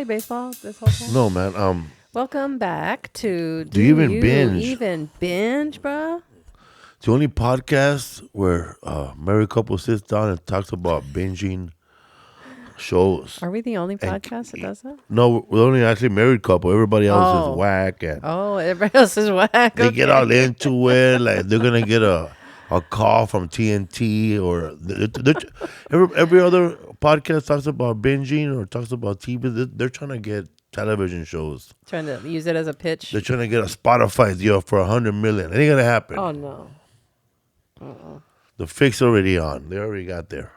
play baseball this whole time? No, man. Welcome back to Do you even binge? Even binge, bro? It's the only podcast where a married couple sits down and talks about binging shows. Are we the only podcast that does that? No, we're only actually married couple. Everybody else is whack, and everybody else is whack. they get all into it. Like they're gonna get a call from TNT or every other podcast talks about binging or talks about TV. They're trying to get television shows. Trying to use it as a pitch. They're trying to get a Spotify deal for $100 million. It ain't gonna happen. Oh no. The fix already on. They already got their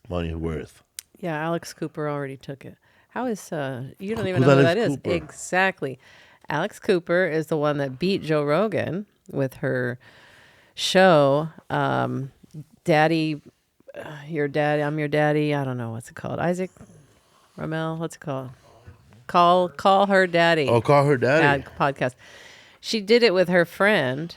money worth. Yeah, Alex Cooper already took it. How is you don't even Who's know who Alex that is? Cooper? Exactly. Alex Cooper is the one that beat Joe Rogan with her show, Daddy, Your Daddy, I'm Your Daddy. I don't know what's it called. Isaac Ramel, what's it called? Call Her Daddy. Oh, Call Her Daddy. Podcast. She did it with her friend.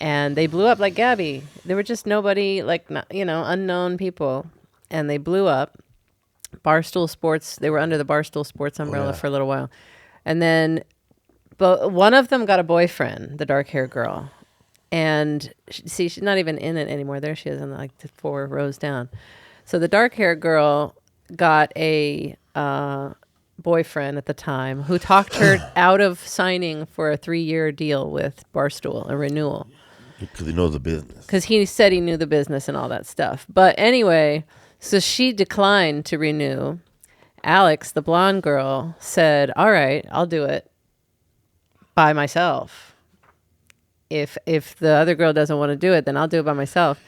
And they blew up like Gabby. They were just nobody, like, unknown people. And they blew up. Barstool Sports, they were under the Barstool Sports umbrella for a little while. And then but one of them got a boyfriend, the dark-haired girl. And she's not even in it anymore. There she is in like the 4 rows down. So the dark-haired girl got a boyfriend at the time who talked her out of signing for a 3-year deal with Barstool, a renewal. Because he knows the business. Because he said he knew the business and all that stuff. But anyway, so she declined to renew. Alex, the blonde girl, said, all right, I'll do it by myself. If the other girl doesn't want to do it, then I'll do it by myself.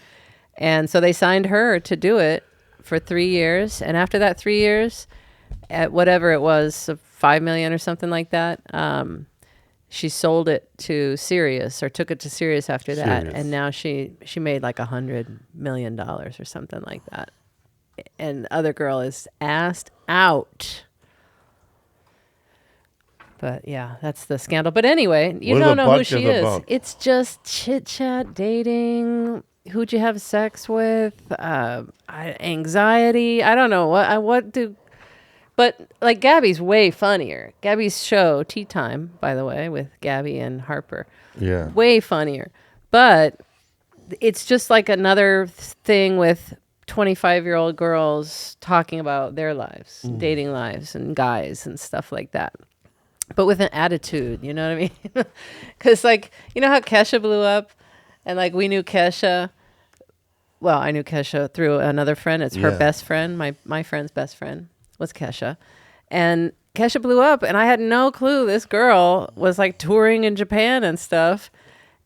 And so they signed her to do it for 3 years. And after that 3 years, at whatever it was, $5 million or something like that, she sold it to Sirius or took it to Sirius after that. Sirius. And now she made like $100 million or something like that. And the other girl is assed out. But yeah, that's the scandal. But anyway, you What is don't the know who she podcast is. about? It's just chit chat, dating, who'd you have sex with, anxiety. I don't know but like Gabby's way funnier. Gabby's show, Tea Time, by the way, with Gabby and Harper. Yeah. Way funnier. But it's just like another thing with 25-year-old girls talking about their lives, dating lives and guys and stuff like that. But with an attitude, you know what I mean? Because like, you know how Kesha blew up? And like we knew Kesha. Well, I knew Kesha through another friend. It's her best friend. My friend's best friend was Kesha. And Kesha blew up and I had no clue this girl was like touring in Japan and stuff.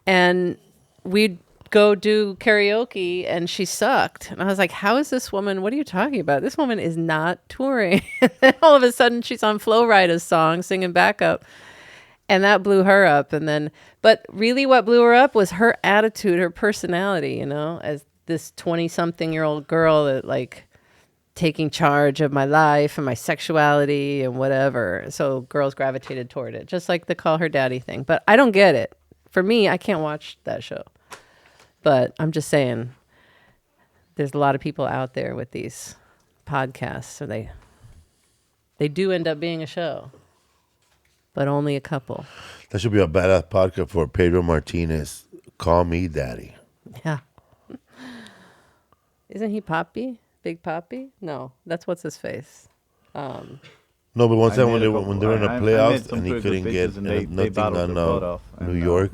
And we'd go do karaoke and she sucked. And I was like, how is this woman? What are you talking about? This woman is not touring. And then all of a sudden she's on Flo Rida's song singing backup. And that blew her up. And then, but really what blew her up was her attitude, her personality, you know, as this 20-something-year-old girl that like taking charge of my life and my sexuality and whatever. So girls gravitated toward it, just like the Call Her Daddy thing. But I don't get it. For me, I can't watch that show. But I'm just saying, there's a lot of people out there with these podcasts. So they do end up being a show, but only a couple. That should be a badass podcast for Pedro Martinez. Call me daddy. Yeah. Isn't he Poppy? Big Poppy? No, that's what's his face. No, but one time when they're in the I met playoffs some and he pretty couldn't good get bitches and they nothing battled their butt on off. New And, York,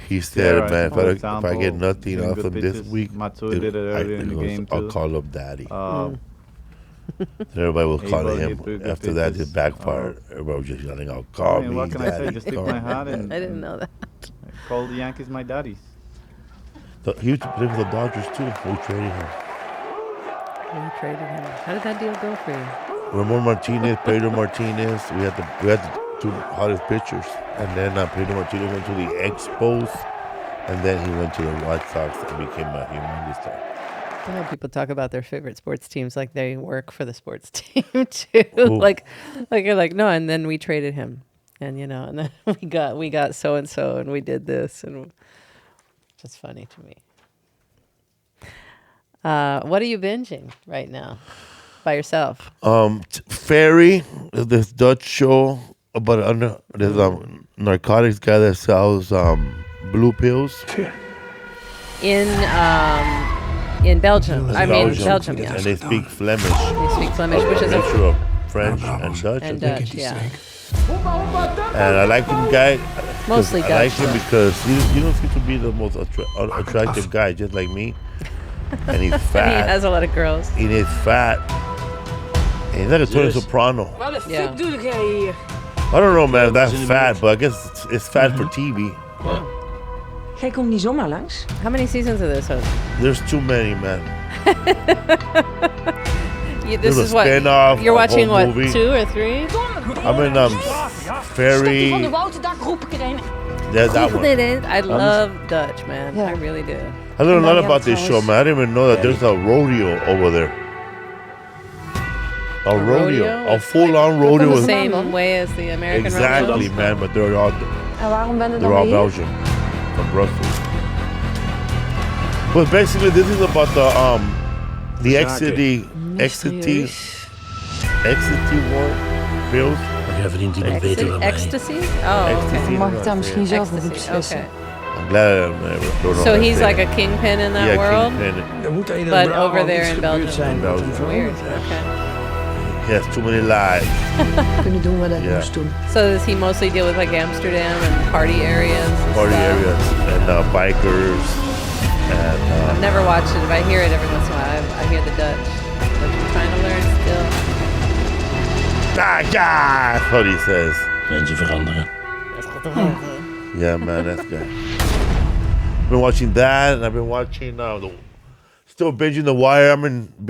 he said, yeah, man, for if I get example, nothing some off good him this bitches. week, Matsui did it earlier in the game, I'll too. call up daddy. Everybody was calling him. After that, it backfired. Everybody was just yelling out, call me what can I say? daddy. Just stick my hat and I didn't know that. call the Yankees my daddies. He used to play for the Dodgers, too. We traded him. We traded him. How did that deal go for you? Ramon Martinez, Pedro Martinez. We had the 2 hottest pitchers. And then Pedro Martinez went to the Expos. And then he went to the White Sox and became a humongous star. I know people talk about their favorite sports teams like they work for the sports team too. Ooh. like you're like, no, and then we traded him. And you know, and then we got so and so and we did this, and just funny to me. What are you binging right now? by yourself? Ferry is this Dutch show about there's narcotics guy that sells blue pills. In Belgium. Belgium, yeah. And they speak Flemish. They speak Flemish, which is mixture of French and Dutch. and Dutch, yeah. And I like him, guy. Mostly I like Dutch. him because you don't seem to be the most attractive guy, just like me. And he's fat. And he has a lot of girls. He is fat. And he's like a Tony Soprano. Yeah. I don't know, man, if that's fat, but I guess it's fat for TV. Jij komt niet zomaar langs. How many seasons of this? There's too many, man. This There's is a what spin-off, you're a watching. whole What, movie. 2 or 3? I'm in Ferry. There's that one. I love Dutch, man. I really do. I learned a lot about this show, man. I didn't even know that there's a rodeo over there. A rodeo? A full-on rodeo. The same way as the American Exactly, rodeos. man. But they're all En waarom ben je they're dan all weer? Belgian from Brussels. But basically, this is about the ecstasy war pills. Jij verdient iemand beter dan mij. Ecstasy? Oh, Ecstasy. okay. Mag ik daar misschien zelf over Ecstasy, beslissen? okay. I'm glad I don't know. So how to he's say like it. a kingpin in that Yeah, world, kingpin. Er moet een but over there in Belgium. In Belgium. Weird. Okay. He has too many lives. Kunnen doen wat hij Yeah. moest doen. So does he mostly deal with like Amsterdam and party areas? And Party stuff? areas and bikers and I've never watched it. If I hear it every once in a while, I hear the Dutch. But I'm trying to learn still. that's what he says. Mensen veranderen. Yeah, man, that's good. I've been watching that, and I've been watching still binging The Wire.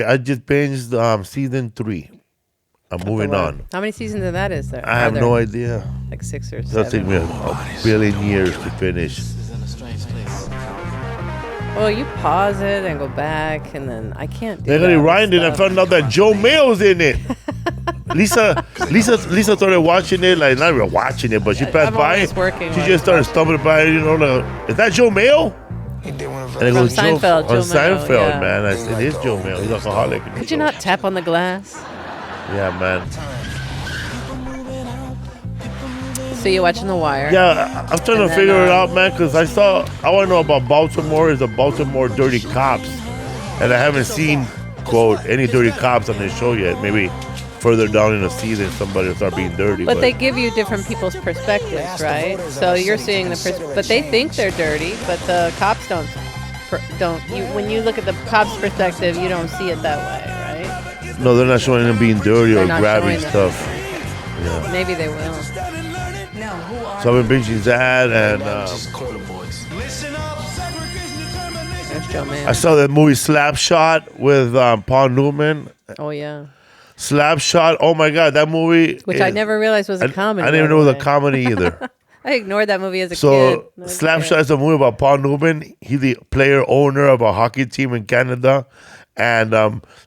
I just binged season 3. I'm moving on. How many seasons of that is there? I have no idea. Like 6 or It'll 7. take me a billion years to finish. Well, you pause it and go back, and then I can't do They're that gonna with rewind it. I stuff. found out that Joe Mayo's in it. Lisa started watching it, like not even watching it, but she passed I'm by. always working She while just started stumbling by it, is that Joe Mayo? And it From goes, Seinfeld, Joe Mayo, Seinfeld, yeah. man. It is Joe Mayo. He's alcoholic. Could you not tap on the glass? Yeah, man. So you're watching The Wire. Yeah, I'm trying And to then, figure it out, man, because I want to know about Baltimore is the Baltimore Dirty Cops. And I haven't seen, quote, any dirty cops on this show yet. Maybe further down in the season, somebody will start being dirty. But they give you different people's perspectives, right? So you're seeing but they think they're dirty, but the cops don't. When you look at the cops' perspective, you don't see it that way, right? No, they're not showing them being dirty They're or not grabbing showing them. stuff. Yeah. Maybe they will. So I've been binging that, and There's Joe Mayo. I saw that movie Slapshot with Paul Newman. Oh yeah, Slapshot. Oh my God, that movie. which I never realized was a comedy. I didn't even know it was a comedy either. I ignored that movie as a kid. So That was Slapshot good. is a movie about Paul Newman. He's the player owner of a hockey team in Canada. And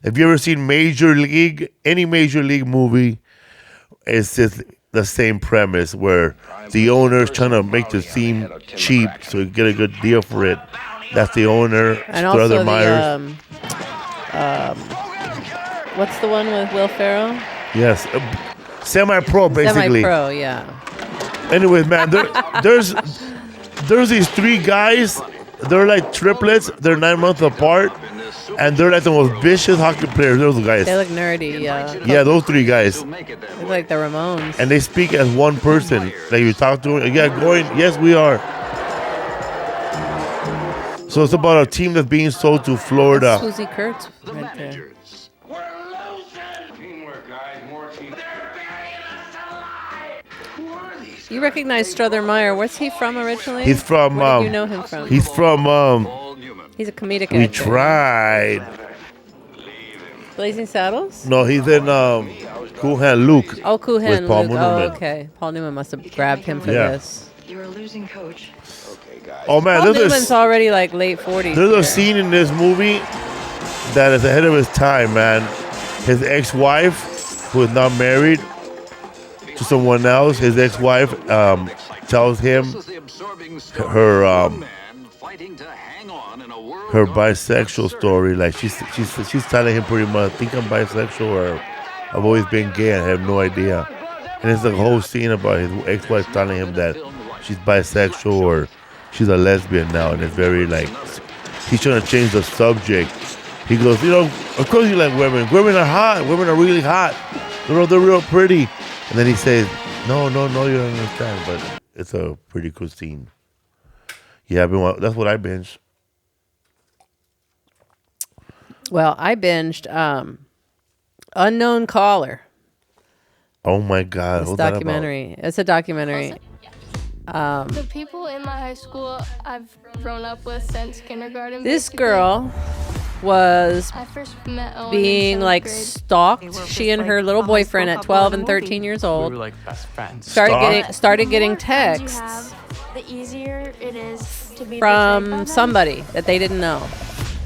if you ever seen Major League, any Major League movie, it's just the same premise where the owner's trying to make the team cheap so you get a good deal for it. That's the owner, And also Strother the Myers. what's the one with Will Ferrell? Yes, semi-pro basically. Semi-pro, yeah. Anyways, man, there's these 3 guys. They're like triplets. They're 9 months apart, and they're like the most vicious hockey players. Those guys. They look nerdy, yeah. Yeah, those 3 guys, They look like the Ramones. and they speak as one person. Like you talk to them. Yeah, going. Yes, we are. So it's about a team that's being sold to Florida. Susie Kurtz right there. You recognize Strother Meyer. Where's he from originally? He's from. Where do you know him from? He's from. He's a comedic We actor. tried. Blazing Saddles? No, he's in Cool Hand Luke. Oh, Cool Hand with Paul Luke. Newman. Oh, okay. Paul Newman must have grabbed him for Yeah. this. You're a losing coach. Oh man, Paul there's Newman's a, already like late 40s. there's a here. scene in this movie that is ahead of his time, man. His ex-wife, who is not married to someone else, his ex-wife tells him her her bisexual story. Like she's telling him pretty much, think I'm bisexual or I've always been gay. I have no idea. And it's a whole scene about his ex-wife telling him that she's bisexual or she's a lesbian now, and it's very like he's trying to change the subject. He goes, of course you like women. Women are hot. Women are really hot. They're real pretty. And then he says, no, you don't understand. But it's a pretty cool scene. Yeah, that's what I binged. Well, I binged Unknown Caller. Oh my God! It's documentary. It's a documentary. The people in my high school I've grown up with since kindergarten. This girl was I first met Owen being in like 7th grade. stalked. She and her little boyfriend at 12 and 13 years old We were like best friends. started The getting more friends you texts have, the easier it is to be betrayed by from them. somebody that they didn't know,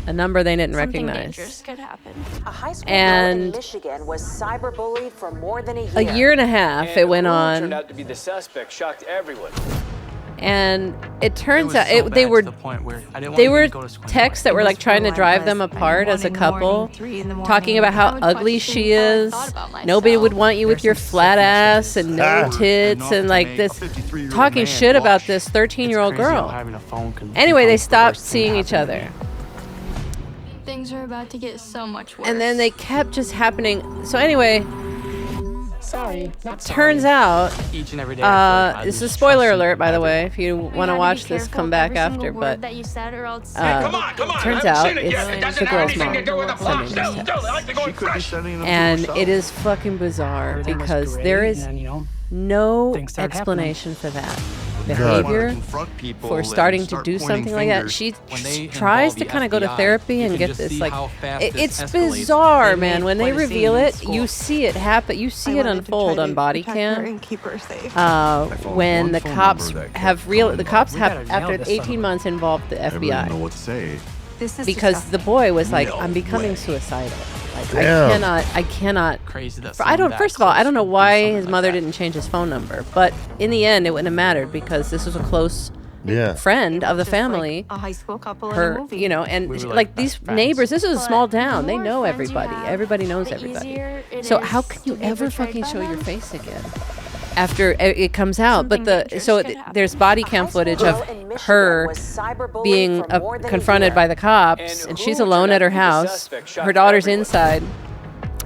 a number they didn't Something recognize. dangerous could happen. A high school And girl in Michigan was cyberbullied for more than a year. A year and a half it went Turned on, out to be the suspect, shocked everyone. and it turns was out so bad they to were the point where I didn't they want to were even go to school texts that were like trying to drive them apart as a couple, talking about how I would ugly question she how I is. thought about myself. Nobody would want you with your flat ass and no tits and like this, talking shit about this 13-year-old girl. Anyway, they stopped seeing each other. Things are about to get so much worse. And then they kept just happening. So anyway, turns out, Each and every day. I feel like I this is a lose spoiler trust in alert, by the everyone. way. If you You want to gotta be watch this, careful come of back every after. single But word that you said or else turns out it's the girl's mom sending this text. And it is fucking bizarre because there is no explanation for that behavior, for starting to do something like that. She tries to kind of go to therapy and get this like it's bizarre, man. When they reveal it, you see it happen. You see it unfold on body cam. When the cops have after 18 months involved the FBI what to say. because the boy was like, I'm becoming suicidal. Like Damn. I cannot. Crazy that I don't. someone First that of all, I close don't know would do why something his like mother that. didn't change his phone number, but in the end, it wouldn't have mattered because this was a close Yeah. friend of the family. A high school couple in a Her, movie. you know, and We were like like these best friends. neighbors. This is a But small the town. They more know friends you everybody. have, Everybody knows the everybody. easier it So is how can you to be ever betrayed fucking by show your them. face again after it comes out? Something But dangerous so could happen. there's body A cam high school footage girl of in Michigan her was cyberbullied being for more than a confronted year. by the cops, And and who she's turned alone out at her to be the house. suspect, shocked Her daughter's everyone. inside.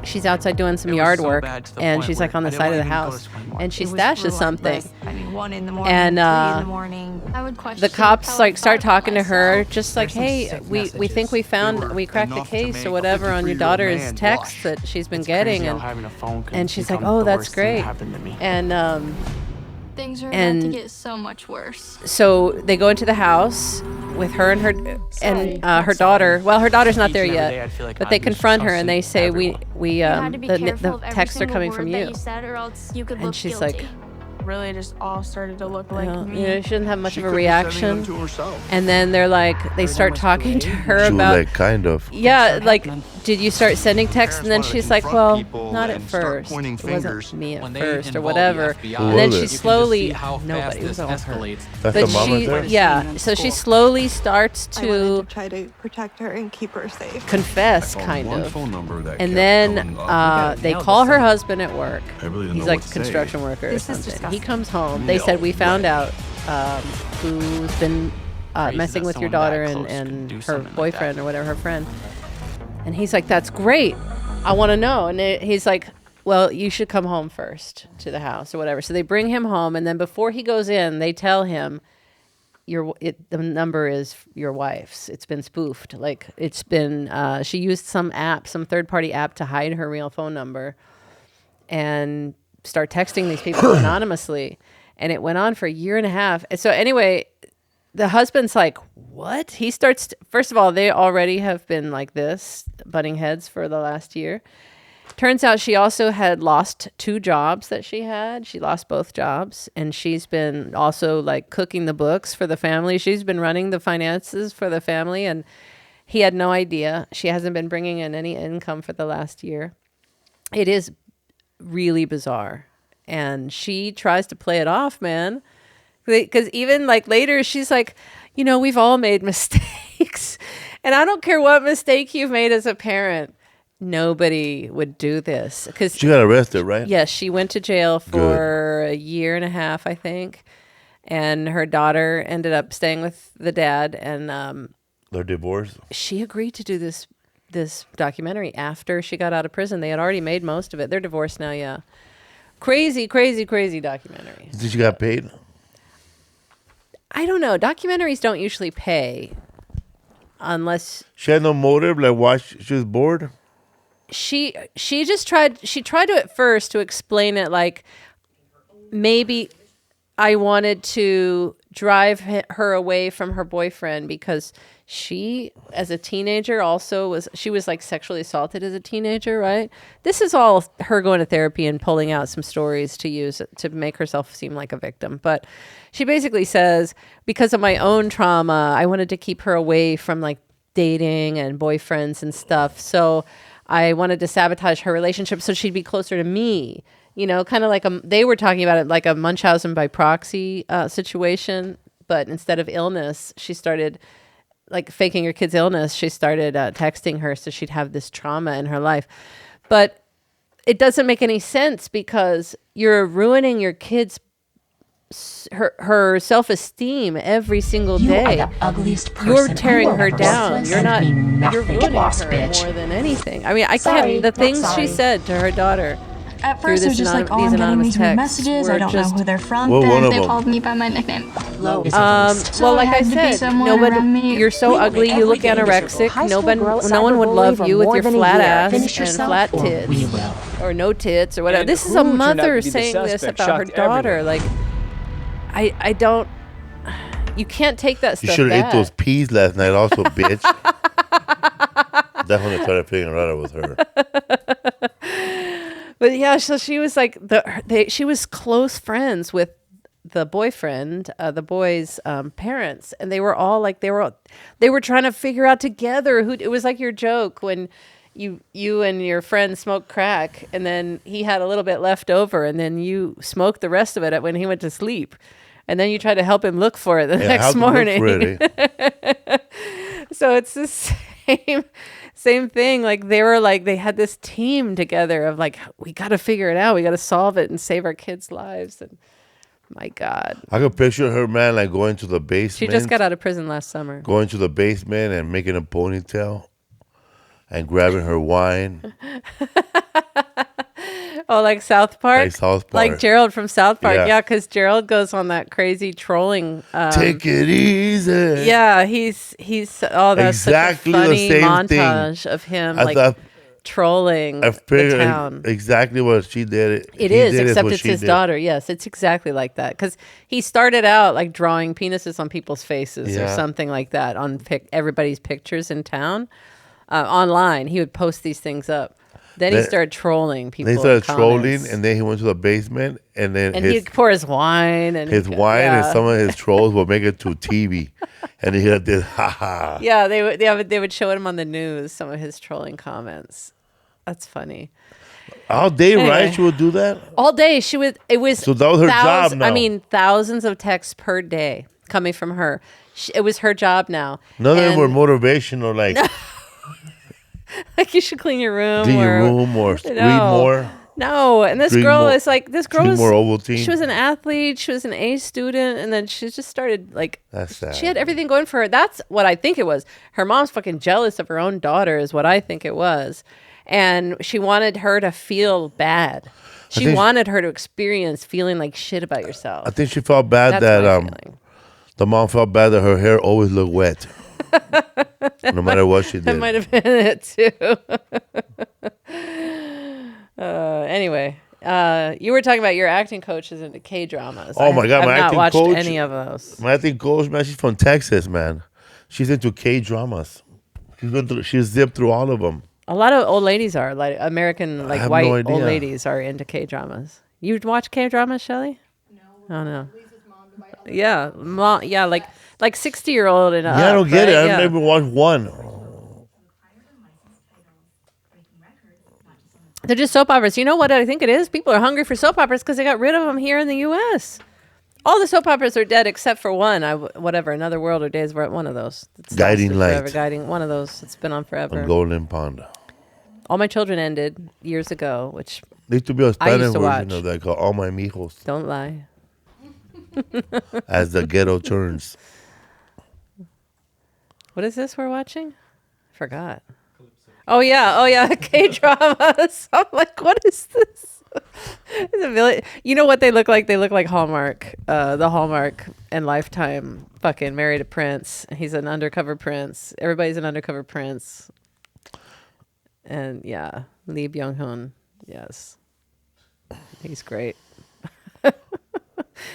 She's outside doing some It was yard so work, bad to the and point she's like where on the I didn't side of the wanna even go to house, school anymore. and she It was stashes something. relentless. I mean, 1 in the morning, And, 3 in uh, the morning. I would question The how cops I like start thought about talking to her, myself. just like, hey, we think we cracked the case or whatever on your daughter's texts that she's been getting, and she's like, oh, that's great, and Things are and- about to get so much worse. so they go into the house with her and her daughter. Well, her daughter's not there Each and every yet, day I'd feel like but I'd they lose confront her trust and they in say everyone. You had to be careful the of every texts are single coming word from that you, you said or else you could and look she's guilty. like, Really just all started to look like well, me. you know, she didn't have much She of a could be sending them reaction. to herself. And then they're like, they start talking to her She was about, like, kind of. yeah, like, did you start sending texts? And then Parents wanted to she's like, confront well, people not at and start first. pointing It wasn't fingers. me at When they first or involve whatever. the FBI, Who And then was she it? slowly, how nobody, fast it was this all her. escalates. That's But the mom right she, there? yeah, so she slowly starts to try to protect her and keep her safe. confess, Found kind one of. phone number that And kept then coming up. they call her husband at work. I really didn't He's know like what a to say. construction worker or This is something. He disgusting. comes home. They said, we found out who's been Crazy messing that with your someone that daughter close could and do her something like boyfriend that. or whatever, her friend. And he's like, that's great. I want to know. And he's like, well, you should come home first to the house or whatever. So they bring him home. And then before he goes in, they tell him, the number is your wife's. It's been spoofed. Like it's been, she used some third-party app to hide her real phone number and start texting these people anonymously. And it went on for a year and a half. And so anyway, the husband's like, what? He starts, first of all, they already have been like this, butting heads for the last year. Turns out she also had lost 2 jobs that she had. She lost both jobs. And she's been also like cooking the books for the family. She's been running the finances for the family. And he had no idea. She hasn't been bringing in any income for the last year. It is really bizarre. And she tries to play it off, man. Because even like later, she's like, we've all made mistakes. And I don't care what mistake you've made as a parent. Nobody would do this. Because She got arrested, right? yes, she went to jail for a year and a half, I think. And her daughter ended up staying with the dad. And They're divorced. she agreed to do this documentary after she got out of prison. They had already made most of it. They're divorced now, yeah. Crazy, crazy, crazy documentary. Did she got paid? I don't know. Documentaries don't usually pay unless She had no motive. Like, why she was bored? she tried to at first to explain it like maybe I wanted to drive her away from her boyfriend because she, as a teenager, she was like sexually assaulted as a teenager, right? This is all her going to therapy and pulling out some stories to use to make herself seem like a victim. But she basically says, because of my own trauma, I wanted to keep her away from like dating and boyfriends and stuff. So I wanted to sabotage her relationship so she'd be closer to me. Kind of like they were talking about it like a Munchausen by proxy situation. But instead of illness, she started like faking her kid's illness. She started texting her so she'd have this trauma in her life. But it doesn't make any sense because you're ruining your kid's her self-esteem every single day. You're tearing her down. You're ruining her more than anything. I mean, I can't. The things she said to her daughter. At first, it was just like, I'm getting these weird messages. I don't know who they're from. They called me by my nickname. Well, like I said, you're so ugly. You look anorexic. No one would love you with your flat ass and flat tits, or no tits, or whatever. This is a mother saying this about her daughter. Like, I don't. You can't take that stuff. You should have ate back. those peas last night, also, bitch. Definitely started feeling right with her. But yeah, so she was like she was close friends with the boyfriend, the boy's parents, and they were all like they were trying to figure out together who. It was like your joke when you and your friend smoked crack, and then he had a little bit left over, and then you smoked the rest of it when he went to sleep, and then you tried to help him look for it the next morning. So it's the same thing. Like they had this team together of like, we got to figure it out. We got to solve it and save our kids' lives. And my God. I could picture her, man, like going to the basement. She just got out of prison last summer. Going to the basement and making a ponytail and grabbing her wine. Oh, like South Park? Like South Park. Like Gerald from South Park. Yeah. Yeah, because Gerald goes on that crazy trolling. Take it easy. Yeah, he's that's exactly such a funny the same montage thing. Of him trolling I the town. Exactly what she did. It is, except it's his daughter. Yes, it's exactly like that. Because he started out like drawing penises on people's faces or something like that on everybody's pictures in town. Online, he would post these things up. Then he started trolling people. They started trolling, and then he went to the basement, and he'd pour his wine and some of his trolls would make it to TV, and he had this ha. Yeah, they would show him on the news some of his trolling comments. That's funny. All day, right? She would do that all day. She would. It was so that was her job. Now. I mean, thousands of texts per day coming from her. It was her job now. None of them were motivational, like. Like you should clean your room. Clean your room or read more. No, and this girl was like, this girl was. More Ovaltine. She was an athlete. She was an A student, and then she just started like. That's sad. She had everything going for her. That's what I think it was. Her mom's fucking jealous of her own daughter, is what I think it was, and she wanted her to feel bad. She wanted her to experience feeling like shit about yourself. I think she felt bad the mom felt bad that her hair always looked wet. No matter what she did. That might have been it too. Anyway, you were talking about your acting coaches into K-dramas. Oh my God, I've not watched any of those. My acting coach, man, she's from Texas, man. She's into K-dramas. She's zipped through all of them. A lot of old ladies are, like American, like white old ladies are into K-dramas. You watch K-dramas, Shelley? No. Oh no. Yeah, like 60-year-old and I don't get it. I've never watched one. They're just soap operas. You know what I think it is? People are hungry for soap operas because they got rid of them here in the U.S. All the soap operas are dead except for one. Whatever, Another World or Days of one of those. It's Guiding lasted Light. forever, Guiding, one of those. It's been on forever. On Golden Pond. All My Children ended years ago, which There used to be a I Spanish used to version watch. of that called All My Mijos. Don't lie. As the ghetto turns. What is this we're watching? I forgot. Oh yeah, K-dramas. I'm like, what is this? It's a village. You know what they look like? They look like Hallmark, the Hallmark and Lifetime fucking Married a Prince. He's an undercover prince. Everybody's an undercover prince. And yeah, Lee Byung-hun. Yes. He's great.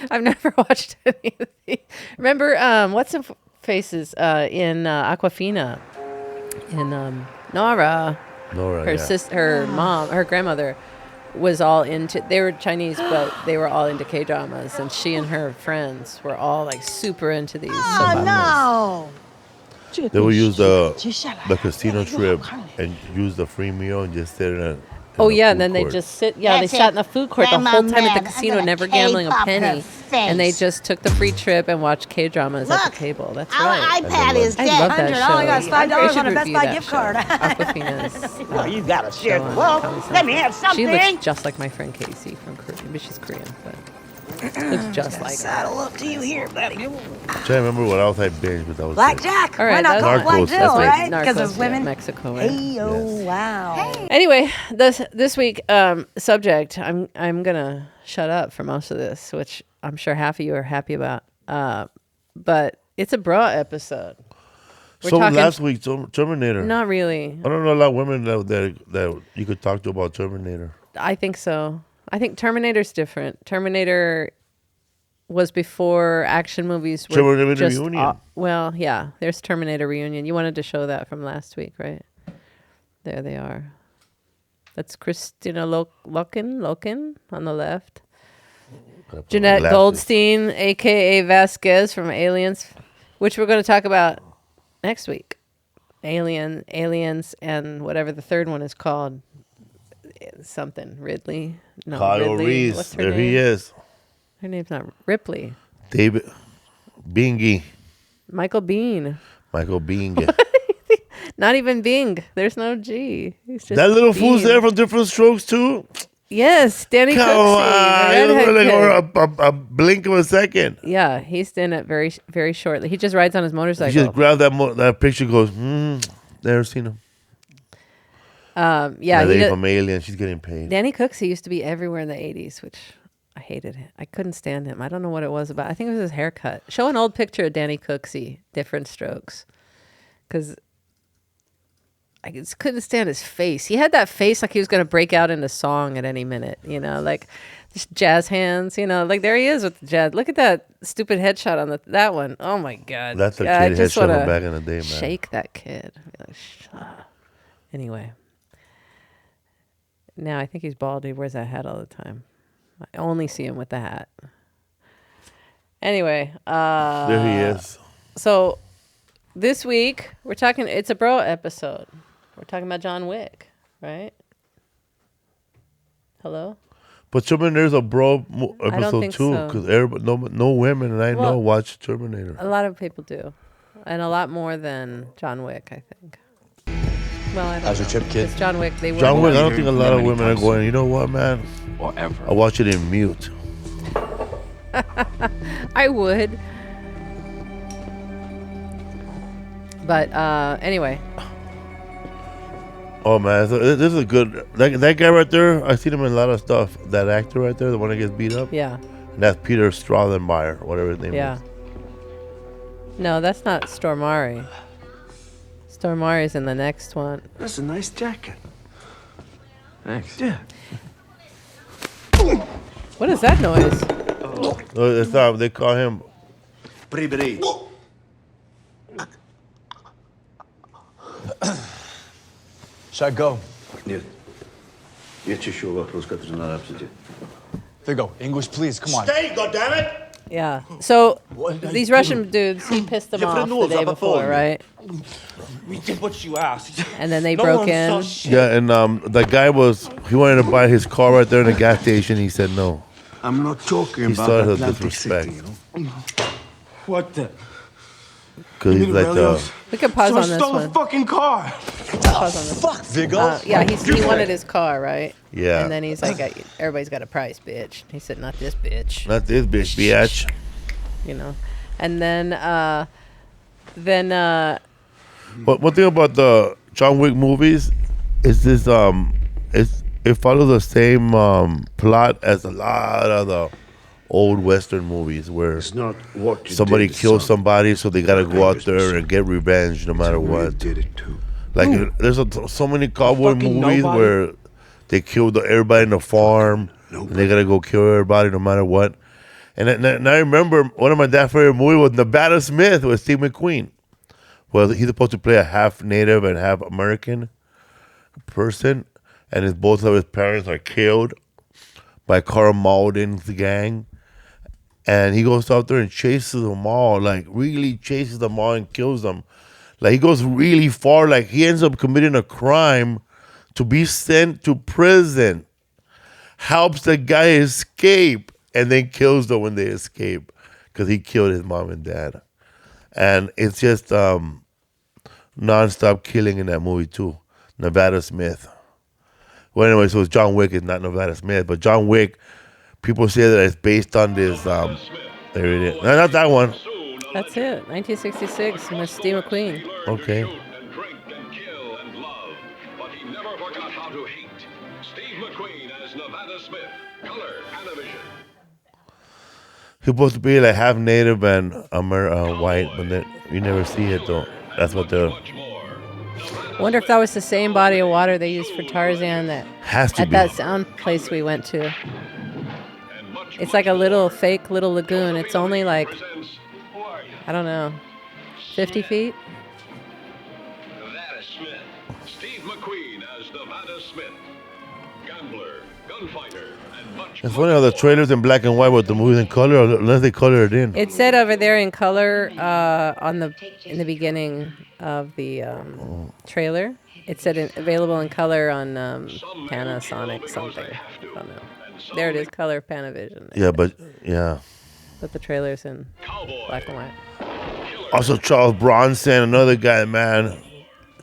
I've never watched any of these. Remember, what's in Faces in Aquafina? In Nora, her sister, her mom, her grandmother was all into, they were Chinese, but they were all into K-dramas, and she and her friends were all like super into these. no! They would use the casino trip and use the free meal and just sit in a Oh the yeah, food and then they court. just sit. Yeah, That's they sat it. in the food court the Grandma whole time at the mad. I'm casino, gonna never gambling a K-pop her penny. And they face. just took the free trip and watched K-dramas at Look, the table. That's our right. iPad is I dead. love that 100, show. I only got $5 should on a Best review Buy that gift show. card. Aquafina's. Well, you gotta share show the on wealth. Comedy Let me Central. have something. She looks just like my friend Casey from Korea, but she's Korean, but looks just like her. Saddle up to you here, buddy. I can't remember what else I binged, but that was it. Blackjack. All Why right, not call it Narcos, Black that's Jill, it. right? Because Narcos, there's yeah, women. Mexico, right? Hey, oh, wow. Anyway, this week subject, I'm gonna shut up for most of this, which I'm sure half of you are happy about. But it's a bra episode. We're So talking, last week, Terminator. not really. I don't know a lot of women that you could talk to about Terminator. I think so. I think Terminator's different. Terminator was before action movies were Terminator just Reunion. well, yeah. There's Terminator Reunion. You wanted to show that from last week, right? There they are. That's Christina Loken on the left. Jeanette Glasses. Goldstein, a.k.a. Vasquez from Aliens, which we're going to talk about next week. Aliens, and whatever the third one is called. Something. Ridley. No, Kyle Ridley. Reeves. What's her There name? he is. Her name's not Ripley. David Bingy. Michael Bean. Michael Bing. Not even Bing. There's no G. He's just That little fool's Bean. there from Different Strokes too. Yes, Danny Come Cooksey, on, the it was redhead like kid. a blink of a second. Yeah, he's in it very, very shortly. He just rides on his He motorcycle. just grabbed that picture. Goes, never seen him. Yeah, That lady he from Alien, she's getting paid. Danny Cooksey used to be everywhere in the 80s, which I hated. I couldn't stand him. I don't know what it was about. I think it was his haircut. Show an old picture of Danny Cooksey, Different Strokes. Because I just couldn't stand his face. He had that face like he was going to break out into song at any minute, you know, like just jazz hands, you know, like there he is with the jazz. Look at that stupid headshot on that one. Oh my God. That's a I kid just headshot from wanna back in the day, man. Shake that kid. Be like, anyway. Now I think he's bald. He wears that hat all the time. I only see him with the hat. Anyway. There he is. So this week we're talking, it's a bro episode. We're talking about John Wick, right? Hello? But Terminator's a bro episode think too, so. because no women and I know watch Terminator. A lot of people do. And a lot more than John Wick, I think. Well, I don't How's your trip, kid? Because John Wick, they were John more- Wick, I don't think a lot of women are going, you know what, man? Whatever. I watch it in mute. I would. But anyway. Oh man, so this is a good. That guy right there, I seen him in a lot of stuff. That actor right there, the one that gets beat up. Yeah. And that's Peter Straudenmeyer, whatever his name Yeah. is. No, that's not Stormari. Stormari's in the next one. That's a nice jacket. Thanks. Yeah. What is that noise? No, it's not. They call him. Прибери. Should I go? Нет. Есть еще вопрос, который надо обсудить. There go. English, please. Come on. Stay, goddammit! Yeah. So What? these Russian dudes, he pissed them off the day before, right? We did what you asked. And then they No broke one saw in. shit. Yeah, and the guy he wanted to buy his car right there in the gas station. He said no. I'm not talking He about started with Atlantic disrespect. City, you know? What the? Because he's like We could pause So on I this stole one. a fucking car. Pause on this. Fuck, Viggo. Yeah, he wanted his car, right? Yeah. And then he's like, everybody's got a price, bitch. He said, not this bitch. not this bitch, biatch. You know. And then But one thing about the John Wick movies is this it follows the same plot as a lot of the old Western movies where It's not what you somebody did, kills son. somebody, so they gotta go out there and get revenge no matter Who you what. did it to. Like there's so many cowboy Fucking movies nobody. where they kill everybody in the farm and they gotta go kill everybody no matter what. And I remember one of my dad's favorite movies was Nevada Smith with Steve McQueen. Well, he's supposed to play a half Native and half American person, and both of his parents are killed by Carl Malden's gang. And he goes out there and chases them all, like really chases them all and kills them. Like he goes really far, like he ends up committing a crime to be sent to prison, helps the guy escape, and then kills them when they escape because he killed his mom and dad. And it's just nonstop killing in that movie too. Nevada Smith. Well, anyway, so John Wick is not Nevada Smith, but John Wick, people say that it's based on this. There it is. No, not that one. that's it. 1966 with Steve McQueen. Okay. He's supposed to be like half Native and white, but then you never see it though. That's what the Wonder if that was the same body of water they used for Tarzan has to at be. that sound place we went to. It's like a little fake little lagoon. It's only like, I don't know, 50 feet? Nevada Smith. Steve McQueen as Nevada Smith. Gambler, gunfighter, and much It's funny how the trailers in black and white with the movies in color, unless they color it in. It said over there in color in the beginning of the trailer. It said available in color on Panasonic something. I don't know. There it is, color Panavision. Yeah, but yeah. But the trailer's in black and white. Also, Charles Bronson, another guy, man.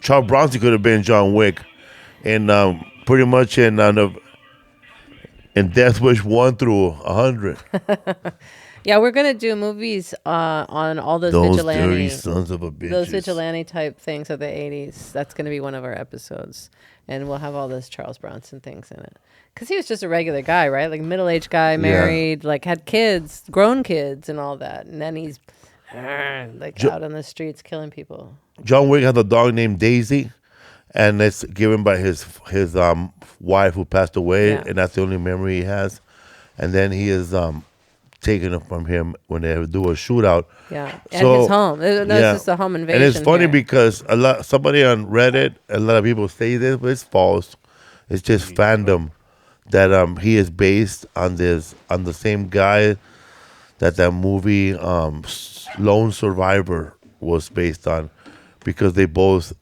Charles Bronson could have been John Wick, and pretty much in Death Wish 1 through 100. Yeah, we're gonna do movies on all those vigilante, dirty sons of a bitches. those vigilante type things of the 80s. That's gonna be one of our episodes, and we'll have all those Charles Bronson things in it. Cause he was just a regular guy, right? Like middle-aged guy, married, like had kids, grown kids, and all that. And then he's like out on the streets killing people. John Wick has a dog named Daisy, and it's given by his wife who passed away, and that's the only memory he has. And then he is taken it from him when they do a shootout. Yeah, and his home. It's just a home invasion. And it's funny here. because somebody on Reddit, a lot of people say this, but it's false. It's just fandom that he is based on the same guy that movie Lone Survivor was based on, because they both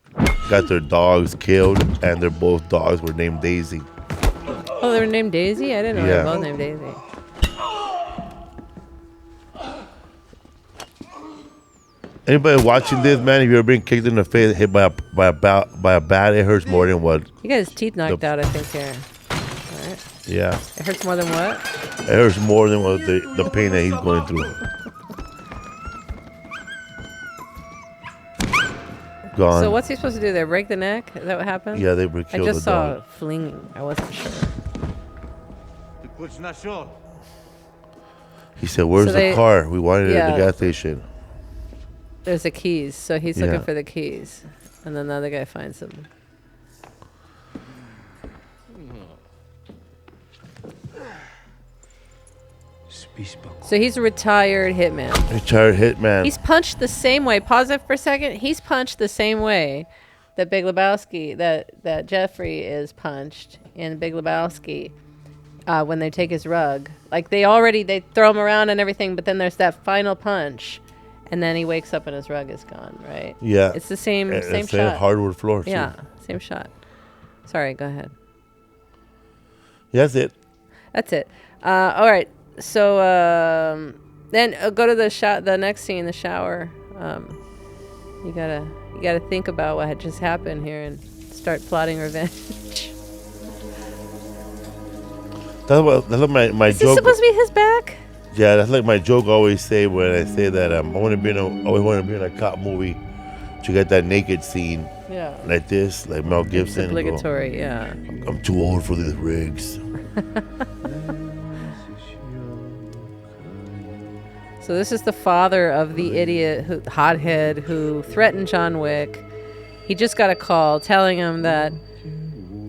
got their dogs killed and their both dogs were named Daisy. Oh, they were named Daisy? I didn't know they were both named Daisy. Anybody watching this, man, if you're being kicked in the face, hit by a bat, it hurts more than what? You got his teeth knocked out, I think, here. All right. Yeah. It hurts more than what? It hurts more than what the pain that he's going through. Gone. So what's he supposed to do there? Break the neck? Is that what happened? Yeah, they killed I just the saw dog. flinging. I wasn't sure. He said, "Where's the car? We wanted it at the gas station." There's the keys, so he's looking Yeah. for the keys, and then the other guy finds them. So he's a retired hitman. Retired hitman. He's punched the same way. Pause it for a second. He's punched the same way that Big Lebowski, that Jeffrey is punched in Big Lebowski when they take his rug. Like they throw him around and everything, but then there's that final punch, and then he wakes up and his rug is gone. Right? Yeah. It's the same Same shot. hardwood floor. Too. Yeah, same shot. Sorry, go ahead. Yeah, that's it. That's it. All right. then go to the next scene, the shower. You gotta think about what had just happened here and start plotting revenge. That's like my Is this joke. supposed to be his back? Yeah, that's like my joke. I always say when I say that I always want to be in a cop movie to get that naked scene. Yeah. Like this, like Mel Gibson. It's obligatory, yeah. I'm too old for these rigs. So this is the father of the idiot, hothead, who threatened John Wick. He just got a call telling him that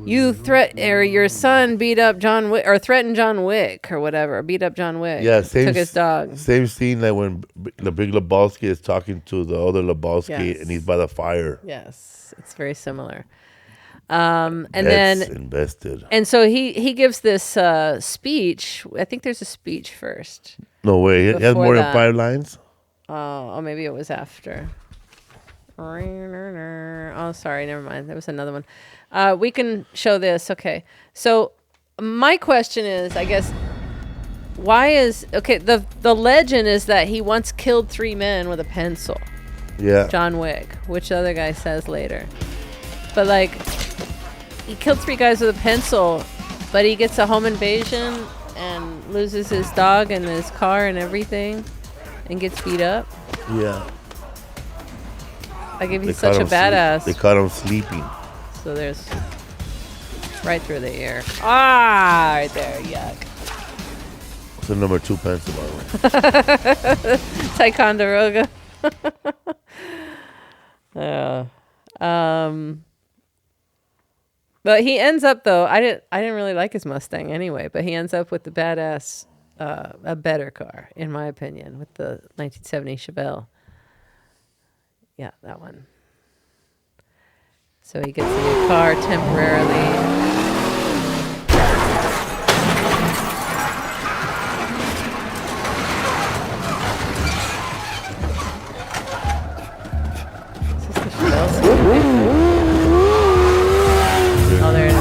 your son beat up John Wick, or threatened John Wick, or whatever, beat up John Wick. Yeah, took his dog. Same scene like when the big Lebowski is talking to the other Lebowski, Yes. and he's by the fire. Yes, it's very similar. And That's then invested. And so he gives this speech. I think there's a speech first. No way. He has Before more than that. 5 lines. Oh, maybe it was after. Oh, sorry, never mind. There was another one. We can show this. Okay. So my question is, I guess, the legend is that he once killed 3 men with a pencil. Yeah. John Wick, which the other guy says later. But like, he killed 3 guys with a pencil, but he gets a home invasion and loses his dog and his car and everything and gets beat up. Yeah. Like if he's such a badass. They caught him sleeping. So there's right through the ear. Ah, right there. Yuck. It's the number 2 pencil, by the way. Ticonderoga. But he ends up though. I didn't really like his Mustang anyway. But he ends up with the badass, a better car in my opinion, with the 1970 Chevelle. Yeah, that one. So he gets a new car temporarily. Oh, there it is.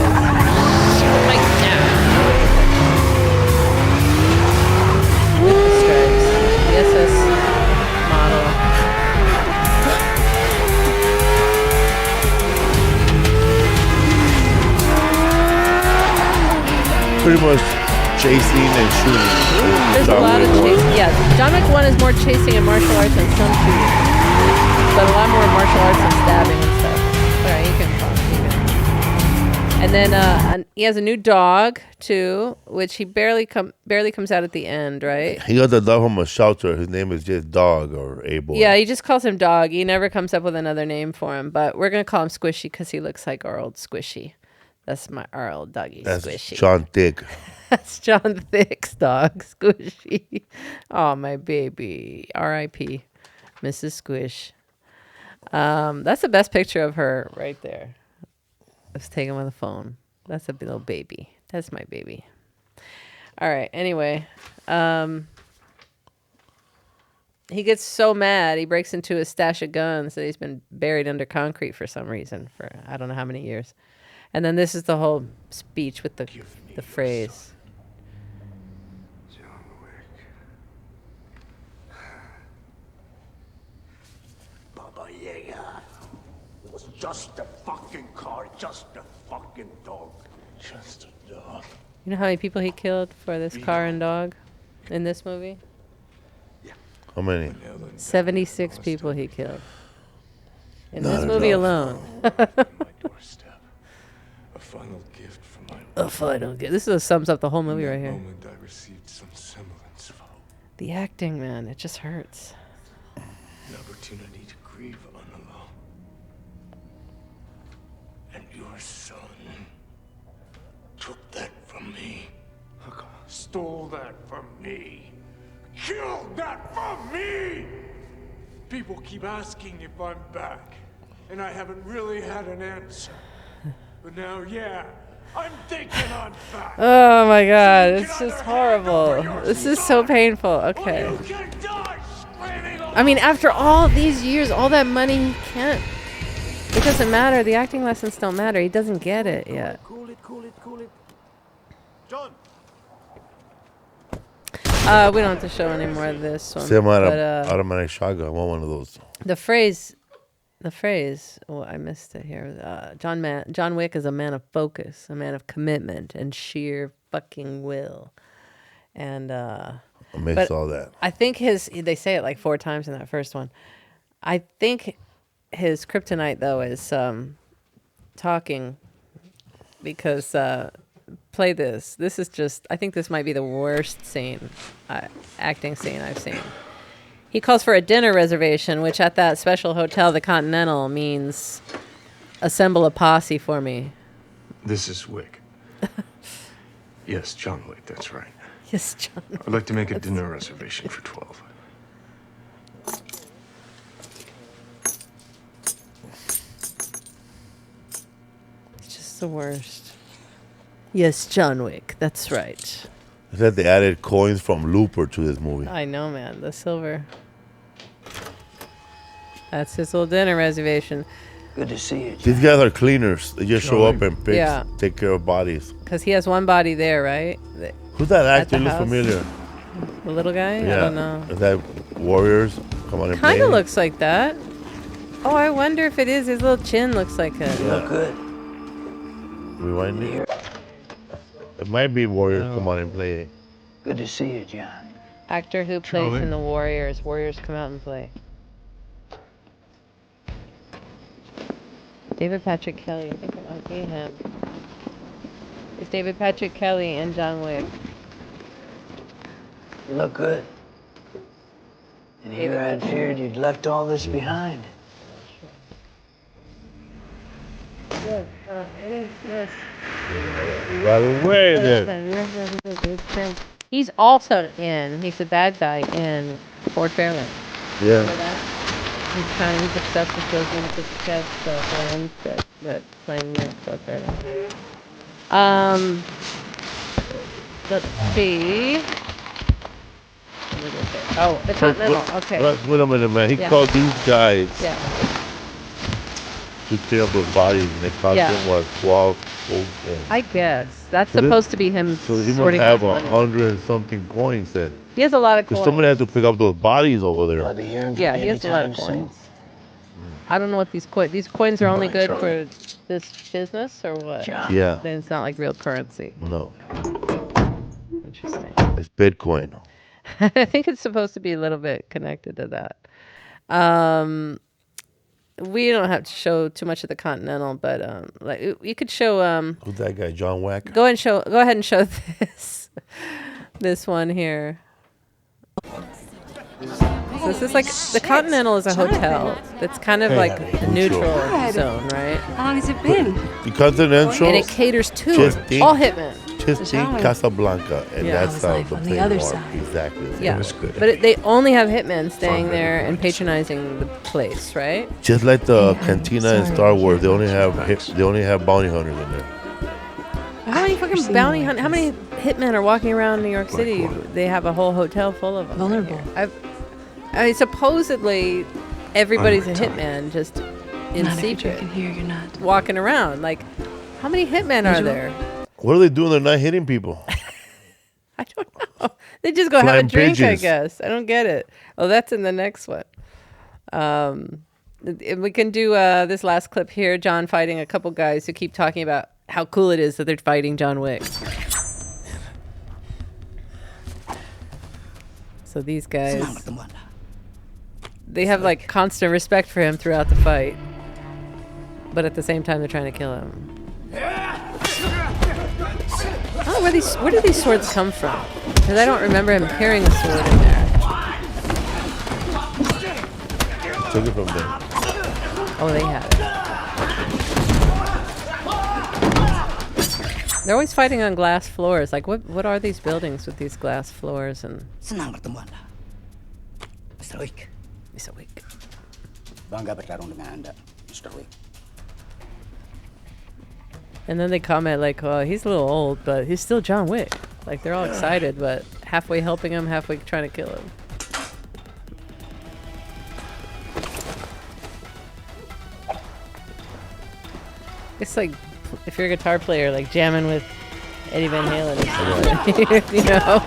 Like that. With the stripes. The SS model. Pretty much chasing and shooting. There's a lot of chasing. Yeah, John Wick 1 is more chasing and martial arts and some shooting. But a lot more martial arts and stabbing and stuff. Alright, you can pause. And then he has a new dog too, which he barely comes out at the end, right? He got the dog from a shelter. His name is just Dog or A-Boy. Yeah, he just calls him Dog. He never comes up with another name for him. But we're gonna call him Squishy because he looks like our old Squishy. That's our old doggy, That's Squishy. John Thick. That's John Thick's dog, Squishy. Oh, my baby. R.I.P. Mrs. Squish. That's the best picture of her right there. It was taken with a phone. That's a little baby. That's my baby. All right. Anyway, he gets so mad. He breaks into a stash of guns that he's been buried under concrete for some reason for I don't know how many years. And then this is the whole speech with the phrase. John Wick. Baba Yaga. It was just a fucking car, just a fucking dog. Just a dog. You know how many people he killed for this car and dog in this movie? How many? 76 people he killed. In this movie alone. A final gift from my A final gift. This sums up the whole movie right here. moment I received some semblance of hope. The acting, man, it just hurts. An opportunity to grieve unalone. And your son took that from me. Stole that from me. Killed that from me! People keep asking if I'm back, and I haven't really had an answer. But now, yeah, I'm thinking I'm back. Oh my god, it's just horrible. This is so painful. Okay. I mean, after all these years, all that money, he can't. It doesn't matter. The acting lessons don't matter. He doesn't get it yet. Cool it. John! We don't have to show any more of this one. Automatic shotgun. I want one of those. The phrase. Oh, I missed it here. John Wick is a man of focus, a man of commitment and sheer fucking will. And I missed all that. I think they say it like 4 times in that first one. I think his kryptonite though is talking, because play this. This is just, I think this might be the worst acting scene I've seen. He calls for a dinner reservation, which at that special hotel, the Continental, means assemble a posse for me. This is Wick. Yes, John Wick, that's right. Yes, John Wick. I'd like to make a dinner reservation for 12. It's just the worst. Yes, John Wick, that's right. I said they added coins from Looper to this movie. I know, man. The silver. That's his little dinner reservation. Good to see you, John. These guys are cleaners. They just show up and take care of bodies. Because he has one body there, right? Who's that actor? Looks familiar. The little guy? Yeah. I don't know. Is that Warriors? Come on and play. Kind of looks like that. Oh, I wonder if it is. His little chin looks like it. You look good. Rewind it. It might be Warriors. Come on and play. Good to see you, John. Actor who plays in the Warriors. Warriors come out and play. David Patrick Kelly. I think it might be him. It's David Patrick Kelly and John Wick. You look good. And here I'd feared you'd left all this behind. Yes, it is. Yes. By the way, he's also he's the bad guy in Fort Fairlane. Yeah. He's obsessed with those limited chess friends that playing with Fort Fairlane. Let's see. Oh, the Continental. Okay. Wait a minute, man. He called these guys to clear up those bodies, and they cost him what, 12 gold coins. I guess that's supposed to be him. So he must have 100 and something coins then. He has a lot of coins. Because somebody had to pick up those bodies over there. Yeah, he has a lot of coins. I don't know what these coins are only good for this business or what? Yeah. Then it's not like real currency. No. Interesting. It's Bitcoin. I think it's supposed to be a little bit connected to that. We don't have to show too much of the Continental, but like you could show. Who's that guy? John Wick. Go ahead and show this one here. So this is like the Continental is a hotel that's kind of like a neutral zone, right? How long has it been? The Continental. And it caters to all hitmen. Just think Casablanca, and that's how like the on thing the other works. side. Exactly. Yeah, It was good. but they only have hitmen staying there and patronizing the place, right? Just like the cantina in Star Wars, they only have bounty hunters in there. How many fucking bounty hunters? How many hitmen are walking around New York City? They have a whole hotel full of them. Vulnerable. I mean, supposedly everybody's a hitman, just in Not if you're secret, drinking here, you're not. walking around. Like, how many hitmen are there? What are they doing? They're not hitting people. I don't know. They just go have a Flying drink, I pigeons. guess. I don't get it. Oh, that's in the next one. We can do this last clip here. John fighting a couple guys who keep talking about how cool it is that they're fighting John Wick. So these guys, they have like constant respect for him throughout the fight, but at the same time they're trying to kill him. Oh, where do these swords come from? Because I don't remember him carrying a sword in there. Took it from there. Oh, they had it. They're always fighting on glass floors. Like, what are these buildings with these glass floors? And Senang bertemu Anda. Mr. Wick. Mr. Wick. Bangga bertarung dengan Anda, Mr. Wick. And then they comment like, "Oh, he's a little old, but he's still John Wick." Like they're all excited, but halfway helping him, halfway trying to kill him. It's like if you're a guitar player, like jamming with Eddie Van Halen or something, you know.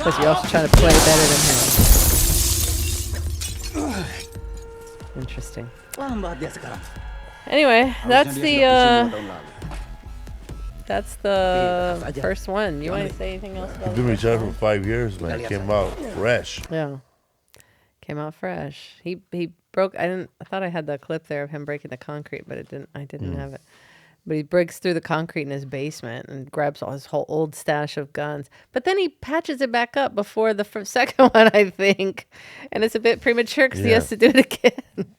Because you're also trying to play better than him. Interesting. Anyway, that's the first one. You want to say anything else about He's been retired for 5 years, man. Came out fresh. Yeah. Came out fresh. He broke. I thought I had the clip there of him breaking the concrete, but I didn't have it. But he breaks through the concrete in his basement and grabs all his whole old stash of guns. But then he patches it back up before the second one, I think. And it's a bit premature because he has to do it again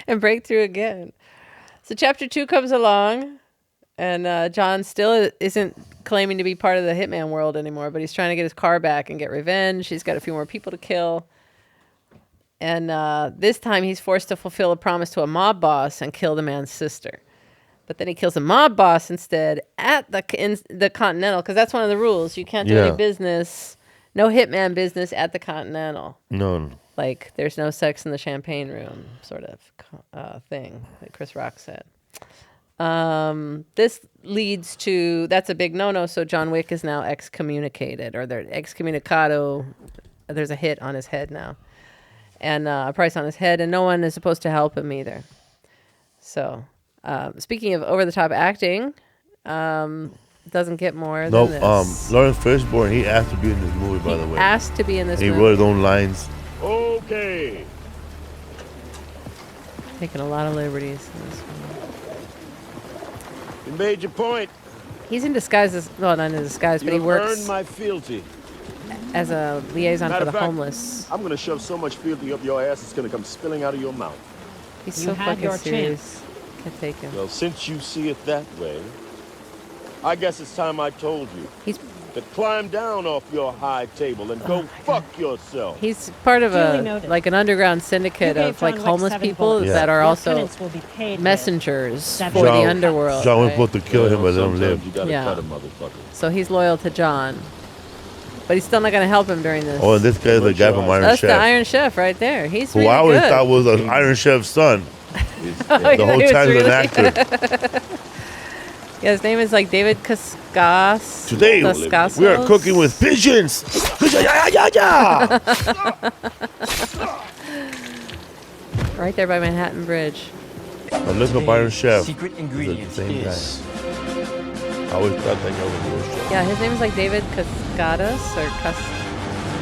and break through again. So chapter 2 comes along, and John still isn't claiming to be part of the hitman world anymore, but he's trying to get his car back and get revenge. He's got a few more people to kill. And this time he's forced to fulfill a promise to a mob boss and kill the man's sister. But then he kills a mob boss instead at in the Continental, because that's one of the rules. You can't do any business, no hitman business at the Continental. No. Like, there's no sex in the champagne room sort of thing that Chris Rock said. This leads to, that's a big no-no, so John Wick is now excommunicated, or they're excommunicado. There's a hit on his head now. And a price on his head, and no one is supposed to help him either. So... speaking of over-the-top acting, doesn't get more than this. Lawrence Fishburne, he asked to be in this movie, by the way. Asked to be in this movie. He wrote his own lines. Okay. Taking a lot of liberties in this one. You made your point. He's in disguise not in disguise, but he works earned my fealty. as a liaison for the Matter of fact, homeless. I'm gonna shove so much fealty up your ass it's gonna come spilling out of your mouth. He's so fucking serious. Can't take him. Well, since you see it that way, I guess it's time I told you to climb down off your high table and go fuck yourself. He's part of like an underground syndicate of like homeless people that are also messengers for the underworld. John was supposed to kill him, but let him live. Yeah. So he's loyal to John, but he's still not going to help him during this. Oh, and this guy's the guy from Iron Chef. That's the Iron Chef right there. He's who really I always good. thought was an Iron Chef's son. The whole time he's an actor. Yeah, his name is like David Cascas. Today, we are cooking with pigeons. Right there by Manhattan Bridge. I'm looking up Iron Chef. Secret ingredient the same guy. I always thought that guy was the worst. Yeah, his name is like David Cascadas or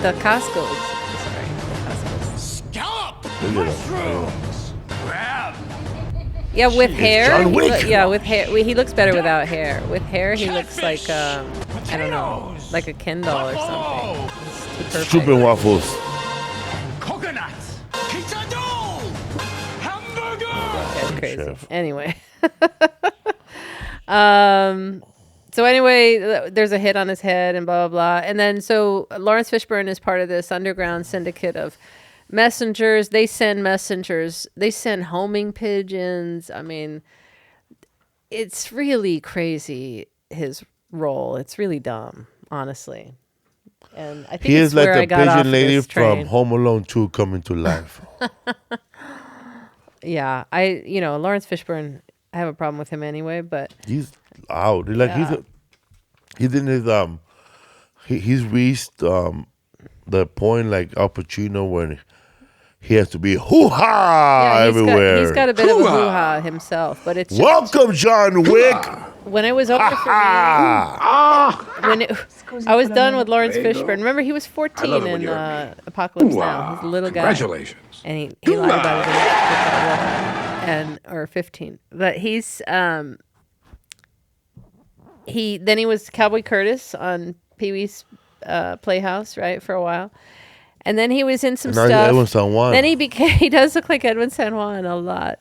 the Cascos. Sorry, the Cascos. Scallop! Yeah, with hair. John Wick. Yeah, with hair. He looks better without hair. With hair, he looks like I don't know, like a Ken doll or something. Stupid waffles. Coconuts! Pizza dough! Hamburger! That's crazy. Anyway. So anyway, there's a hit on his head and blah, blah, blah. And then so Lawrence Fishburne is part of this underground syndicate of messengers. They send messengers. They send homing pigeons. I mean, it's really crazy, his role. It's really dumb, honestly. And I think he is like the pigeon lady from Home Alone 2 coming to life. Yeah, Lawrence Fishburne, I have a problem with him anyway, but he's out. Like he's in his he's reached the point like Al Pacino when he has to be hoo-ha everywhere. He's got a bit of a hoo-ha himself, but it's just, welcome, John Wick. When it was over for me, I was done with Lawrence Fishburne. Remember, he was 14 in Apocalypse Now. He's a little guy. Congratulations. And he lied about it, or 15. But he's he was Cowboy Curtis on Pee-wee's Playhouse, right, for a while. And then he was in some stuff. Edwin San Juan. Then he does look like Edwin San Juan a lot.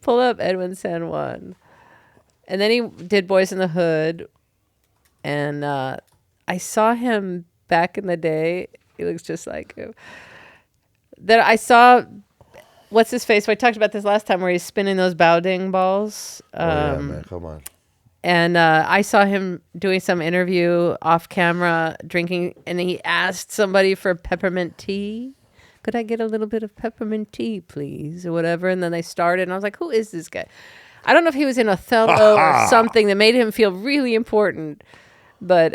Pull up Edwin San Juan. And then he did Boys in the Hood. And I saw him back in the day. He looks just like him. That I saw, what's his face? I talked about this last time where he's spinning those Baoding balls. Yeah, man, come on. And I saw him doing some interview off camera, drinking, and he asked somebody for peppermint tea. Could I get a little bit of peppermint tea, please, or whatever? And then they started, and I was like, who is this guy? I don't know if he was in Othello or something that made him feel really important, but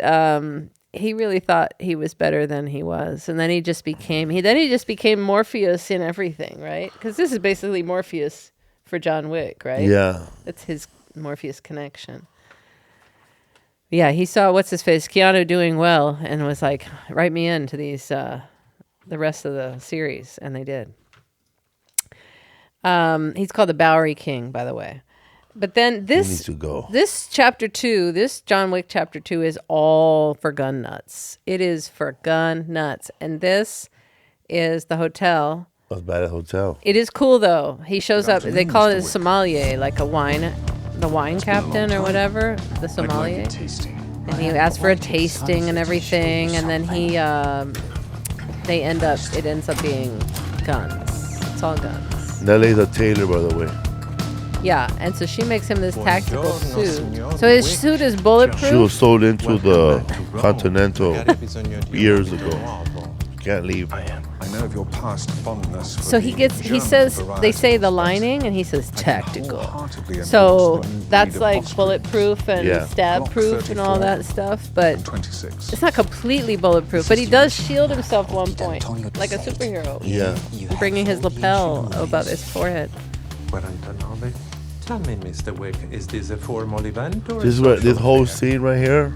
he really thought he was better than he was, and then he just became Morpheus in everything, right? Because this is basically Morpheus for John Wick, right? Yeah, it's his Morpheus connection. Yeah, he saw what's his face Keanu doing well, and was like, "Write me into these the rest of the series," and they did. He's called the Bowery King, by the way. But then this chapter 2, this John Wick chapter 2 is all for gun nuts. It is for gun nuts. And this is the hotel. That's bad at hotel. It is cool though. He shows up. They call it a sommelier, like the wine captain or whatever, the sommelier. And he asks for a tasting and everything. And then it ends up being guns. It's all guns. Nelly's a tailor, by the way. Yeah, and so she makes him this tactical suit. So his suit is bulletproof? She was sold into the Continental years ago. Can't leave. I know of your past fondness. So they say the lining, and he says tactical. So that's like bulletproof and stab proof and all that stuff, but it's not completely bulletproof. But he does shield himself at one point, like a superhero. Yeah. Bringing his lapel above his forehead. Tell me, Mr. Wick, is this a formal event or this whole scene right here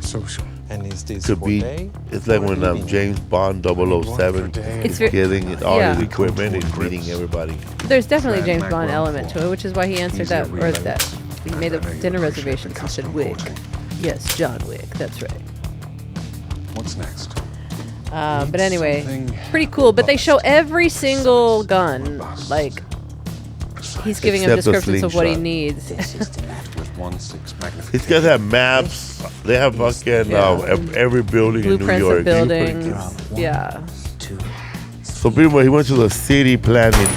and is this could be, it's like when James Bond 007 is getting all his equipment and meeting everybody. There's definitely a James Bond element to it, which is why he answered that, or that he made the dinner reservations and said Wick. Yes, John Wick, that's right. What's next? But anyway, pretty cool. But they show every single gun, like, he's giving him descriptions of what he needs. These guys have maps. They have fucking every building Blueprints in New York. Of buildings. Yeah. So pretty much he went to the city planning.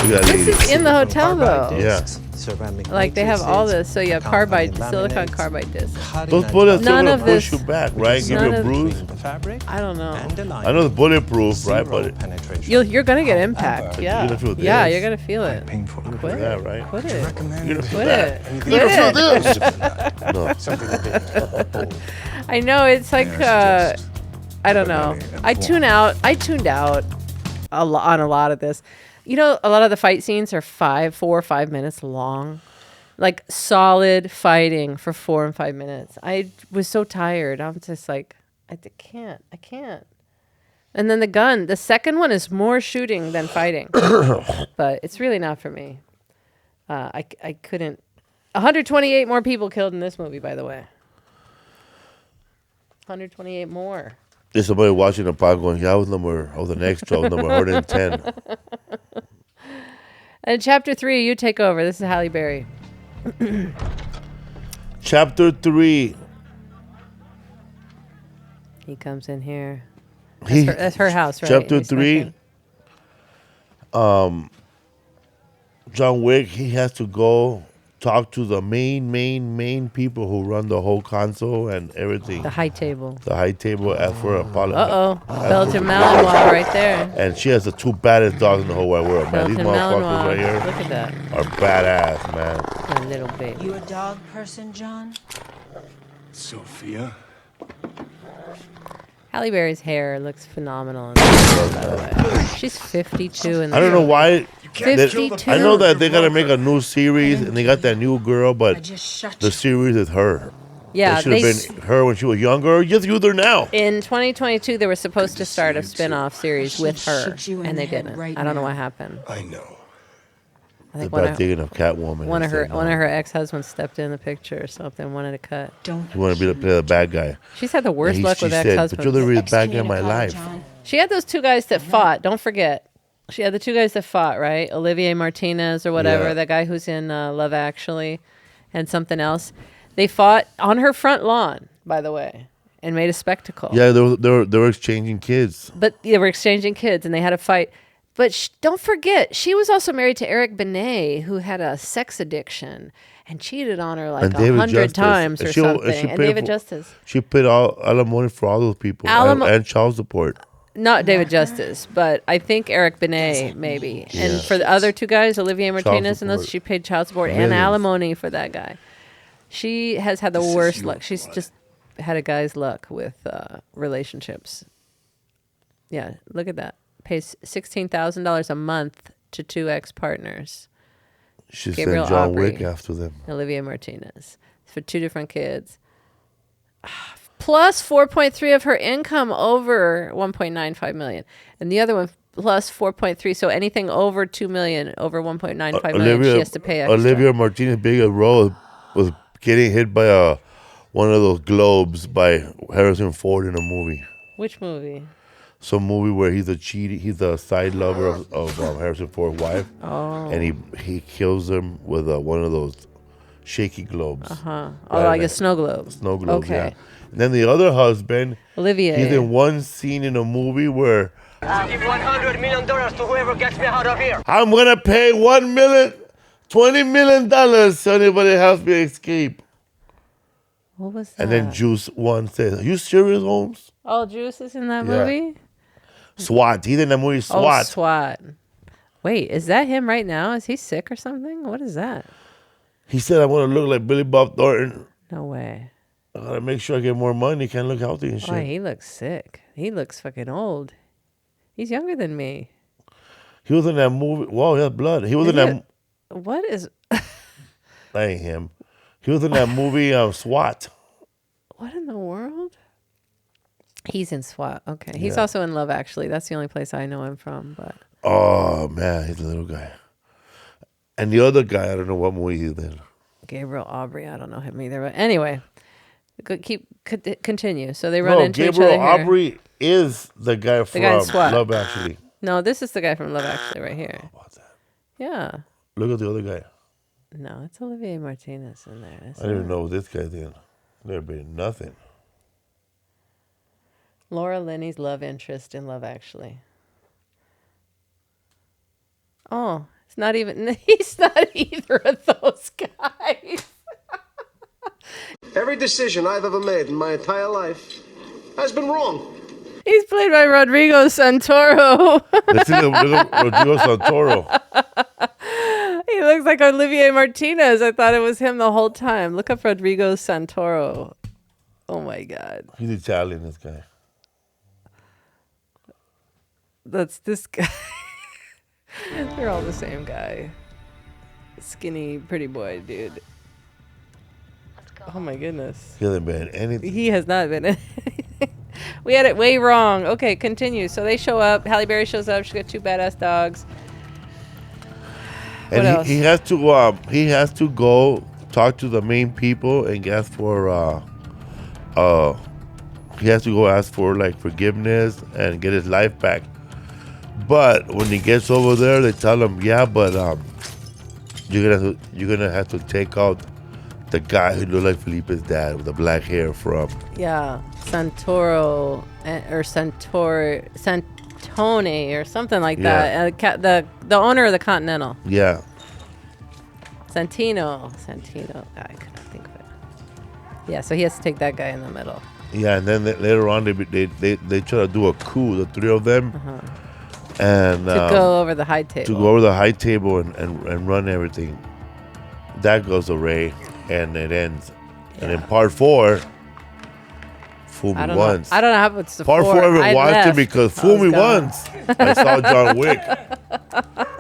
This is in the hotel though. Yeah. Like they have all this. So you have silicon carbide discs. Those bullets don't push you back, right? Give you a bruise. I don't know. I know the bulletproof, right? But you're gonna get impact. Yeah. You're gonna feel yeah, you're gonna feel it. Quit it. Right? Quit it. You're gonna feel Quit that. it. You're gonna feel this. No. I know it's like I don't know. I tuned out on a lot of this. You know, a lot of the fight scenes are 4 or 5 minutes long. Like solid fighting for 4 and 5 minutes. I was so tired. I'm just like, I can't. And then the second one is more shooting than fighting. But it's really not for me. I couldn't. 128 more people killed in this movie, by the way. 128 more. There's somebody watching the pod going, I was an extra, I was number 110. And chapter 3, you take over. This is Halle Berry. Chapter 3. He comes in here. That's her house, right? Chapter 3. John Wick, he has to go talk to the main people who run the whole console and everything. The high table. Ask for apology. Belgian Malinois right there. And she has the 2 baddest dogs in the whole wide world, man. These motherfuckers right here Look at that. are badass, man. A little baby. You a dog person, John? Sophia? Halle Berry's hair looks phenomenal in this, by the way. She's 52 in the I don't know why. 52. I know that they gotta make a new series and they got that new girl, but the series is her. Yeah, it should have been her when she was younger. Just use her now. In 2022, they were supposed to start a spin-off series with her, and they didn't. I don't know what happened. I know. I think They're thinking of Catwoman. One of her ex-husbands stepped in the picture or something, wanted to cut. She wanted to play the bad guy. She's had the worst luck with But ex-husbands. you're the real bad guy in my life. She had those 2 guys that fought. Don't forget. She had the 2 guys that fought, right? Olivier Martinez or whatever, that guy who's in Love Actually, and something else. They fought on her front lawn, by the way, and made a spectacle. Yeah, they were exchanging kids. But they were exchanging kids, and they had a fight. But don't forget, she was also married to Eric Benet, who had a sex addiction and cheated on her like 100 times or something. And David Justice. She paid alimony for all those people and child support. Not David Justice, but I think Eric Benet maybe. Yeah. And for the other 2 guys, Olivier Martinez and those, she paid child support and alimony for that guy. She has had the worst luck. She's just had a guy's luck with relationships. Yeah, look at that. Pays $16,000 a month to 2 ex-partners. She Gabriel sent John Aubrey, Wick after them. Olivia Martinez. For 2 different kids. Plus 4.3 of her income over 1.95 million. And the other one plus 4.3. So anything over 2 million, over 1.95 million, she has to pay extra. Olivia Martinez's biggest role was getting hit by one of those globes by Harrison Ford in a movie. Which movie? Some movie where he's a side lover of Harrison Ford's wife. Oh. And he kills him with one of those shaky globes. Uh-huh. Oh, like a snow globe. Snow globe, okay. yeah. And then the other husband, Olivier. He's in one scene in a movie where I'll give $100 million to whoever gets me out of here. I'm gonna pay $20 million so anybody helps me escape. What was that? And then Juice one says, "Are you serious, Holmes?" Oh, Juice is in that movie? SWAT. He's in that movie SWAT. Oh, SWAT. Wait, is that him right now? Is he sick or something? What is that? He said, "I want to look like Billy Bob Thornton. No way. I gotta make sure I get more money. Can't look healthy and shit." Oh, he looks sick. He looks fucking old. He's younger than me. He was in that movie. Whoa, he had blood. He was in that. What is? That ain't him. He was in that movie SWAT. What in the world? He's in SWAT. Okay. He's also in Love Actually. That's the only place I know him from. But oh man, he's a little guy. And the other guy, I don't know what movie he's in. Gabriel Aubrey, I don't know him either. But anyway, continue. So they run into each other here. Gabriel Aubrey is the guy from Love Actually. No, this is the guy from Love Actually right here. How about that? Yeah. Look at the other guy. No, it's Olivier Martinez in there. I didn't even know this guy then. There'd been nothing. Laura Linney's love interest in Love Actually. Oh, he's not either of those guys. Every decision I've ever made in my entire life has been wrong. He's played by Rodrigo Santoro. Rodrigo Santoro. He looks like Olivier Martinez. I thought it was him the whole time. Look up Rodrigo Santoro. Oh my God. He's Italian, this guy. That's this guy. They're all the same guy. Skinny, pretty boy, dude. Oh my goodness. He hasn't been in anything. He has not been in anything. We had it way wrong. Okay, continue. So they show up. Halle Berry shows up. She's got 2 badass dogs. And he has to go talk to the main people and ask for he has to go ask for like forgiveness and get his life back. But when he gets over there, they tell him, "Yeah, but you're gonna have to take out the guy who looked like Felipe's dad with the black hair from." Yeah, Santoro or Santone or something like that. The owner of the Continental. Yeah. Santino. I couldn't think of it. Yeah, so he has to take that guy in the middle. Yeah, and then later on they try to do a coup, the 3 of them. And to go over the high table. To go over the high table and run everything. That goes away and it ends. Yeah. And in part 4, fool me once. I don't know how it's the part 4 of it watched it because fool me once. I saw John Wick.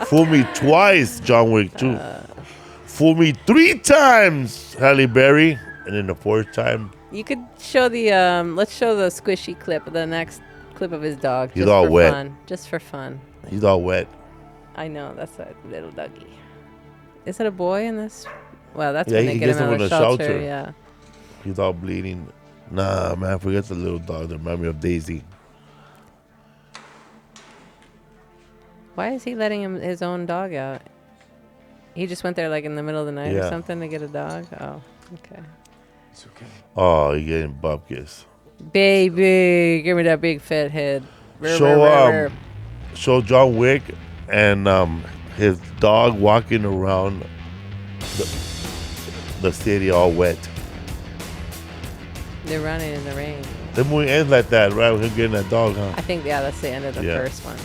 Fool me twice, John Wick 2. Fool me 3 times, Halle Berry. And then the 4th time. You could show the let's show the squishy clip, the next clip of his dog. He's all wet. Fun. Just for fun. He's all wet. I know, that's a little doggy. Is it a boy in this? Well, that's when they get him out of the shelter. Yeah. He's all bleeding. Nah, man, forget the little dog. That reminds me of Daisy. Why is he letting his own dog out? He just went there like in the middle of the night or something to get a dog? Oh, okay. It's okay. Oh, you're getting bupkis. Baby, give me that big fat head. Show John Wick and his dog walking around the city all wet. They're running in the rain. The movie ends like that, right? With him getting that dog, huh? I think, that's the end of the first one.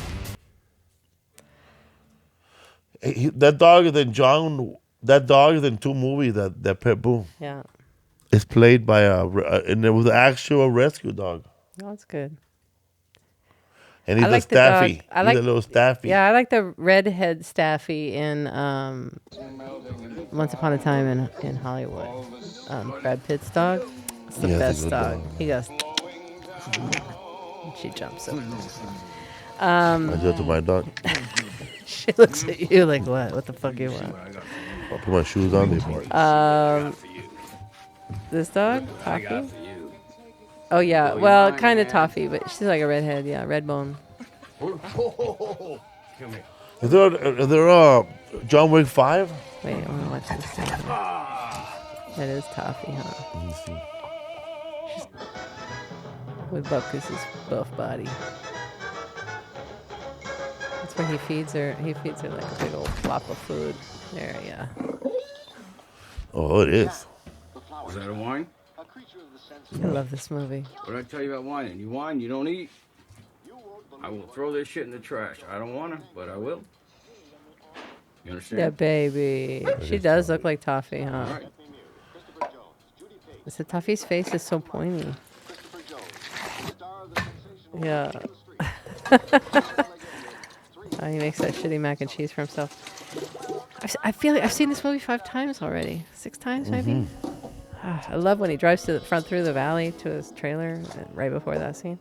That dog is in 2 movies, that pit bull. Yeah. It's played by and it was an actual rescue dog. Oh, that's good. And he's I a like the staffy. dog. I He's like a little staffy. Yeah, I like the redhead staffy in Once Upon a Time in Hollywood. Brad Pitt's dog. It's the best dog. He goes. She jumps over. I do it to my dog. She looks at you like, what? What the fuck you want? I'll put my shoes on. They bark. This dog, Toffee. Oh yeah, well, kind of Toffee, but she's like a redhead. Yeah, red bone. Is there John Wick 5? Wait, I want to watch this thing. That is Toffee, huh? Let me see. With Bupkus' buff body. That's where he feeds her. He feeds her like a big old flop of food. There, yeah. Oh, it is. Is that a wine? I love this movie. What did I tell you about whining? You whine, you don't eat. I will throw this shit in the trash. I don't want to, but I will. You understand? Yeah, baby. She does look like Toffee, huh? All right. So Toffee's face is so pointy. Yeah. He makes that shitty mac and cheese for himself. I feel like I've seen this movie 5 times already. 6 times, maybe? I love when he drives to the front through the valley to his trailer right before that scene.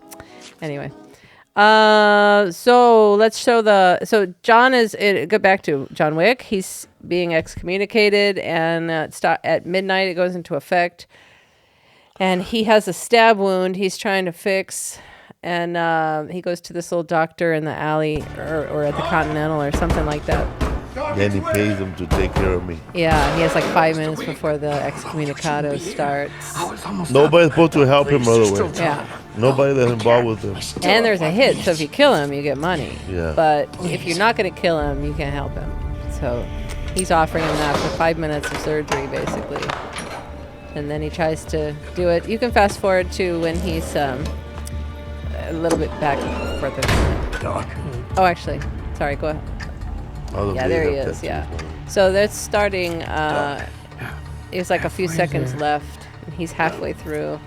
Anyway. So let's show so John go back to John Wick. He's being excommunicated, and at midnight it goes into effect. And he has a stab wound he's trying to fix. And he goes to this little doctor in the alley or at the Continental or something like that. Then he pays him to take care of me. Yeah, he has like 5 minutes before the excommunicado starts. Nobody's supposed to help him, by the way. Yeah. Nobody that's involved with him. And there's a hit, so if you kill him, you get money. Yeah. But if you're not going to kill him, you can't help him. So he's offering him that for 5 minutes of surgery, basically. And then he tries to do it. You can fast forward to when he's a little bit back further. Doc. Oh, actually, sorry, go ahead. Yeah, there he is, yeah. So that's starting, it's like a few seconds left. And he's halfway through.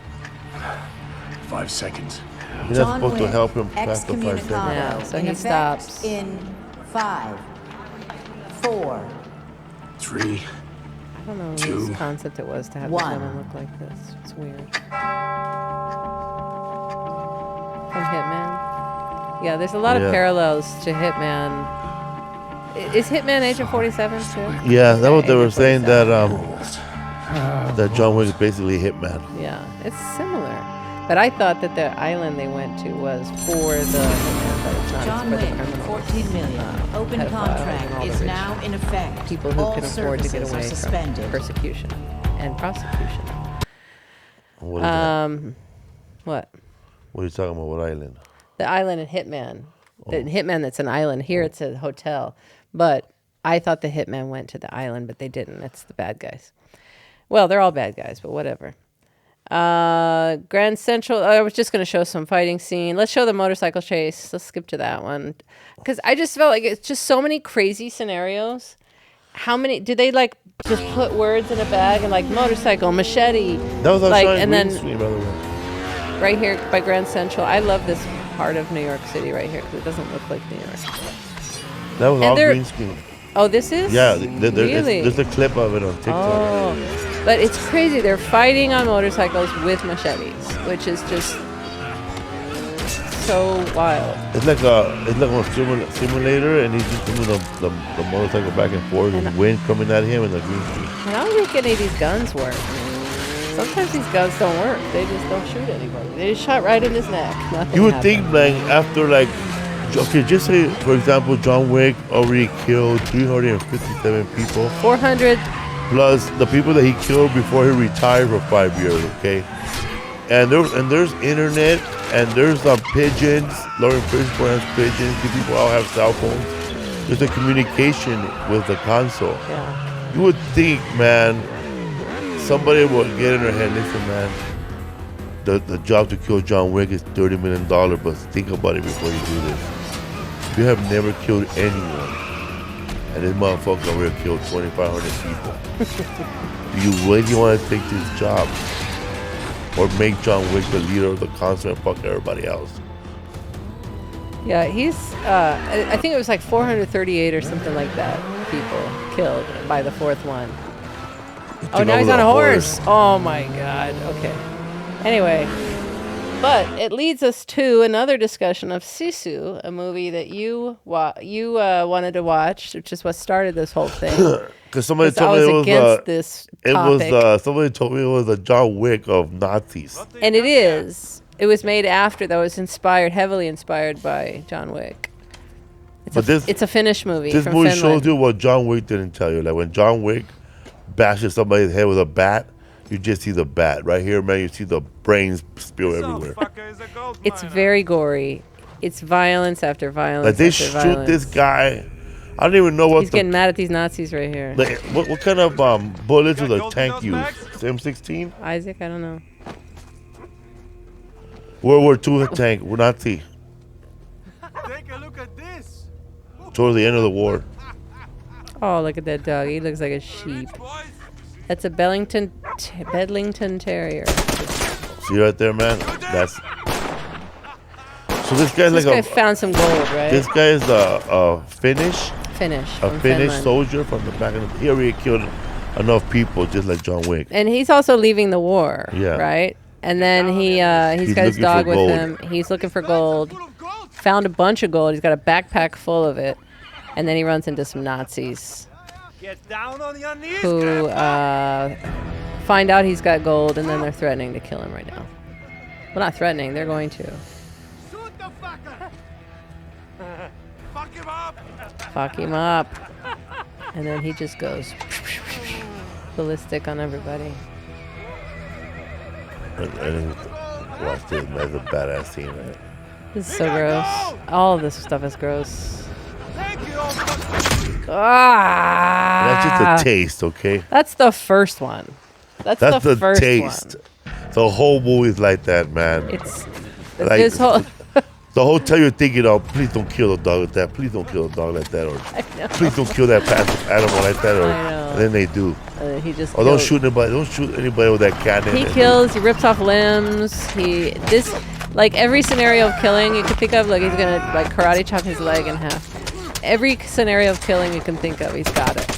5 seconds. You're not supposed to help him past the 5 seconds. Yeah, so he stops. In 5, 4, 3. I don't know whose concept it was to have the woman look like this. It's weird. From Hitman. Yeah, there's a lot of parallels to Hitman. Is Hitman Agent 47 too? Yeah, that was they were saying that that John Wick is basically Hitman. Yeah, it's similar. But I thought that the island they went to was for the Hitman, but it's not. John It's for Wick, the criminals. 14 million. Open pedophiles and all contract the is rich now in effect. People who All can afford to get services are away from suspended. persecution and prosecution. What is that? What? What are you talking about? What island? The island in Hitman. The Hitman that's an island. Here it's a hotel. But I thought the Hitman went to the island, but they didn't. It's the bad guys. Well, they're all bad guys, but whatever. Grand Central. I was just going to show some fighting scene. Let's show the motorcycle chase. Let's skip to that one. Because I just felt like it's just so many crazy scenarios. How many? Did they like just put words in a bag and like motorcycle, machete? That was like, on and Green then Street, by the way. right here by Grand Central. I love this part of New York City right here because it doesn't look like New York. That was all green screen. Oh, this is? Yeah, really? There's a clip of it on TikTok. Oh, but it's crazy. They're fighting on motorcycles with machetes, which is just so wild. It's like a simulator, and he's just doing the motorcycle back and forth, and wind coming at him in the green screen. And I don't think any of these guns work. Sometimes these guns don't work. They just don't shoot anybody. They just shot right in his neck. Nothing You would happened. think, like, after, like, okay, just say, for example, John Wick already killed 357 people. 400. Plus the people that he killed before he retired for 5 years, okay? And there's internet, and there's pigeons. Lauren Fishburne has pigeons. The people all have cell phones. There's a communication with the console. Yeah. You would think, man, somebody would get in their head, listen, man, the job to kill John Wick is $30 million, but think about it before you do this. You have never killed anyone, and this motherfucker over here killed 2,500 people. you really want to take this job? Or make John Wick the leader of the concert and fuck everybody else? Yeah, he's, I think it was like 438 or something like that people killed by the fourth one. Oh, now he's on a horse. Oh my God. Okay. Anyway, but it leads us to another discussion of Sisu, a movie that you wanted to watch, which is what started this whole thing. Because somebody told me it was against this topic. Somebody told me it was a John Wick of Nazis. And it is. It was made after, though. It was heavily inspired by John Wick. It's a Finnish movie. This from movie Finland. shows you what John Wick didn't tell you. Like when John Wick bashes somebody's head with a bat, you just see the bat. Right here, man, you see the brains spill everywhere. It's very gory. It's violence after violence. Like they after shoot violence. this guy. I don't even know what He's getting mad at these Nazis right here. Like, what kind of bullets does the tank use? M16? Isaac, I don't know. World War II tank, we're Nazi. Take a look at this. Towards the end of the war. Oh, look at that dog. He looks like a sheep. That's a Bedlington Terrier. See right there, man? That's. So this guy's This like guy found some gold, right? This guy is a Finnish. Finnish. A from Finnish Finland. soldier from the back of the. He already killed enough people, just like John Wick. And he's also leaving the war, Yeah. right? And then he's got his looking dog for with gold. him. He's looking for gold. Found a bunch of gold. He's got a backpack full of it. And then he runs into some Nazis Get down on your knees, who find out he's got gold, and then they're threatening to kill him right now. Well, not threatening. They're going to. Shoot the fucker. Fuck him up. Fuck him up. And then he just goes ballistic on everybody. And watch this, man. It's a badass scene, right? This is so gross. All of this stuff is gross. That's Ah! just a taste, okay? That's the first one. That's the first taste. one. The whole movie's like that, man. It's like, this whole. The whole time you're thinking, oh, please don't kill the dog like that. Please don't kill the dog like that. Or please don't kill that animal like that. Or, and then they do. He just. Or don't shoot anybody. Don't shoot anybody with that cannon. He kills. He rips off limbs. Like every scenario of killing you could think of. Like he's gonna like karate chop his leg in half. Every scenario of killing you can think of, he's got it.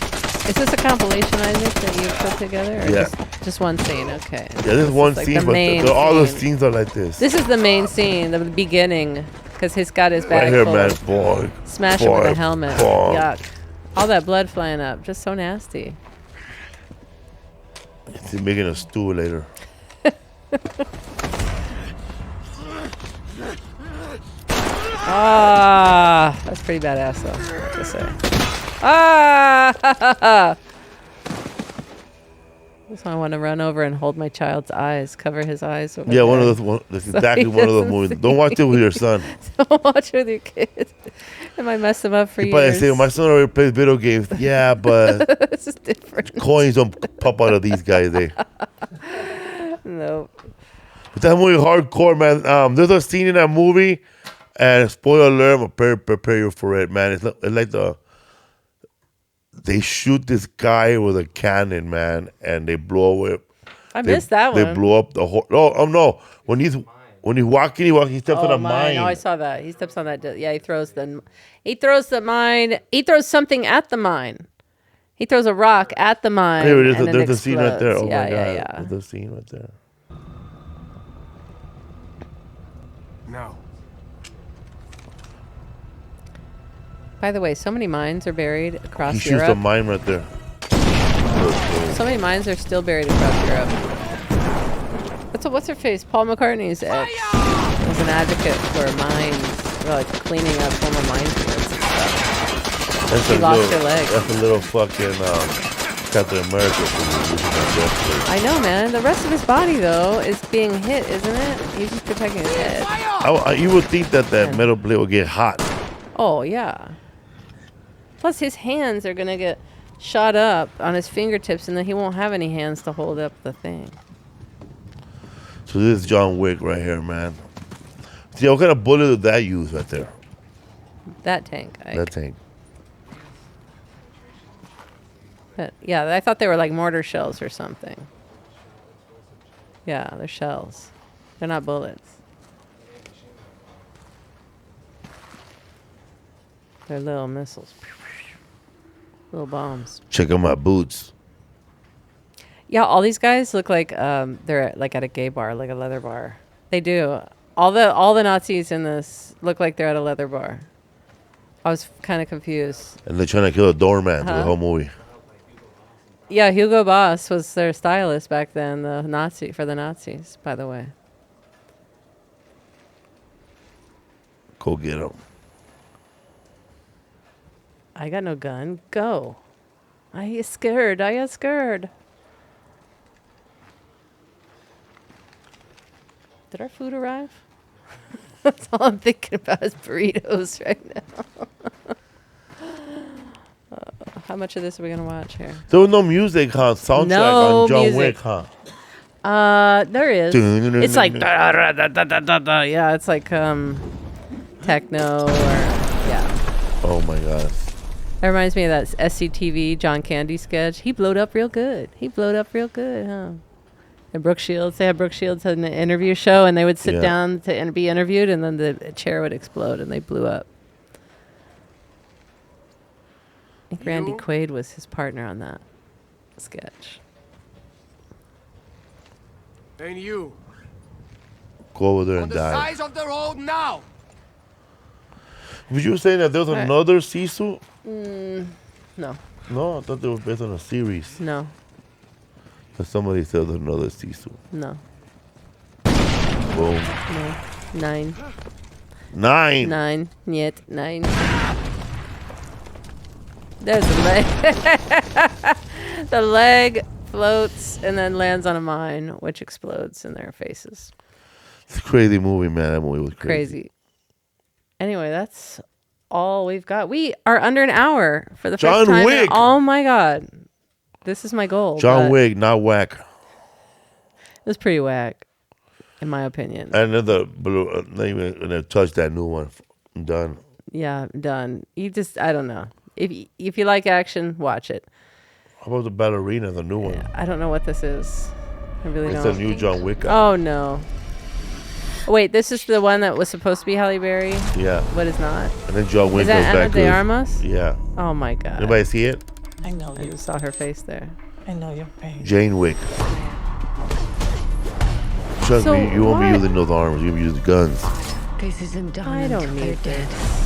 Is this a compilation, Isaac, that you put together? Or Yeah. Just one scene. Okay. Yeah, this is one like scene, the but main all the scene. scenes are like this. This is the main scene, the beginning, because he's got his bag Right here, full. man. Boy. Smash him with boy, a helmet. boy. Yuck. All that blood flying up. Just so nasty. He's making a stew later. Ah, that's pretty badass, though, I have to say. Ah! This one I want to run over and hold my child's eyes, cover his eyes. Over Yeah, one there. of those. That's So exactly he one of those doesn't movies. see. Don't watch it with your son. Don't watch it with your kids. It might mess them up for You probably years. say, my son already plays video games. Yeah, but This is different. coins don't pop out of these guys, eh? No. But that movie hardcore, man. There's a scene in that movie, and spoiler alert, prepare you for it, man. It's like they shoot this guy with a cannon, man, and they blow it. I missed that They one. blow up the whole. Oh no! When he's walking, he steps on a mine. Oh, I saw that. He steps on that. Yeah, he throws the mine. He throws something at the mine. He throws a rock at the mine. Here it is. and then There's the scene right there. explodes. Oh my god! Yeah. There's the scene right there. No. By the way, so many mines are buried across He shoots Europe. the mine right there. So many mines are still buried across Europe. What's her face? Paul McCartney's ex was an advocate for mines, like cleaning up former minefields and stuff. She lost her leg. That's a little fucking Captain America for you. I know, man. The rest of his body, though, is being hit, isn't it? He's just protecting his head. You would think that metal blade would get hot. Oh, yeah. Plus, his hands are going to get shot up on his fingertips, and then he won't have any hands to hold up the thing. So this is John Wick right here, man. See, what kind of bullet did that use right there? That tank. That tank. But yeah, I thought they were like mortar shells or something. Yeah, they're shells. They're not bullets. They're little missiles. Little bombs. Check out my boots. Yeah, all these guys look like they're like at a gay bar, like a leather bar. They do. All the Nazis in this look like they're at a leather bar. I was kind of confused. And they're trying to kill a doorman through the whole movie. Yeah, Hugo Boss was their stylist back then, the Nazis, by the way. Go get him. I got no gun. Go. I get scared. Did our food arrive? That's all I'm thinking about is burritos right now. How much of this are we going to watch here? There was no music, huh? Soundtrack on John Wick, huh? There is. It's like yeah, it's like techno or yeah. Oh my god. That reminds me of that SCTV John Candy sketch. He blowed up real good, huh? And Brooke Shields, they had Brooke Shields had an interview show, and they would sit down to be interviewed, and then the chair would explode, and they blew up. I think Randy Quaid was his partner on that sketch. And you. Go over there On and the die. sides of the road now. Was you saying that there was another Sisu? No. No, I thought they were based on a series. No. But somebody said there's another Sisu. No. Boom. No. 9. 9. 9. Yet 9. There's the leg. The leg floats and then lands on a mine, which explodes in their faces. It's a crazy movie, man. That movie was Crazy. Anyway, that's all we've got. We are under an hour for the first John time. Wick. Oh my God. This is my goal. John Wick, not whack. It was pretty whack, in my opinion. Another blue. Not even gonna touch that new one. I'm done. Yeah, done. I don't know. If you like action, watch it. How about the ballerina, the new one? I don't know what this is. I really don't. It's a new John Wick. Oh no. Wait, this is the one that was supposed to be Halle Berry? Yeah. But it's not. And then John Wick is that goes Ana back de Armas? Yeah. Oh my God. Anybody see it? I know I just saw her face there. I know your pain. Jane Wick. Trust me, you won't be using those arms. You'll be using guns. This isn't done. I don't need this.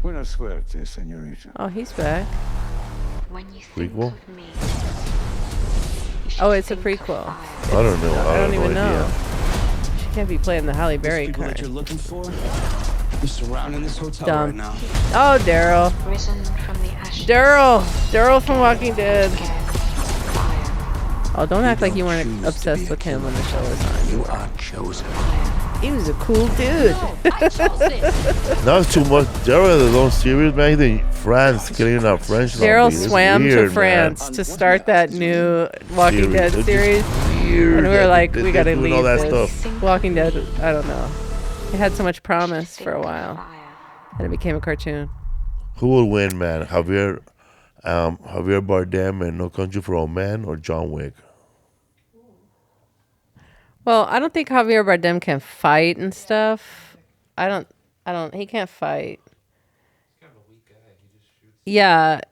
Buena suerte, señorita. Oh, he's back. Prequel? Oh, it's a prequel. I don't know. I don't even no know. idea. She can't be playing the Halle Berry People card. that you're looking for, you're surrounding this hotel Dumb. right now. Oh, Daryl. Daryl from Walking Dead. Oh, don't act like you weren't obsessed with him when the show was on. You are chosen. He was a cool dude. Now it's too much. Daryl has his own series, man. He's in France, killing out French. Daryl zombies. It's swam weird, to France man. to start that new Walking Series. Dead It's just series. weird And we were that like, they- we they're gotta doing leave all that this. stuff. Walking Dead, I don't know. It had so much promise for a while. And it became a cartoon. Who will win, man? Javier Bardem and No Country for Old Men or John Wick? Well, I don't think Javier Bardem can fight and stuff. He can't fight. Yeah,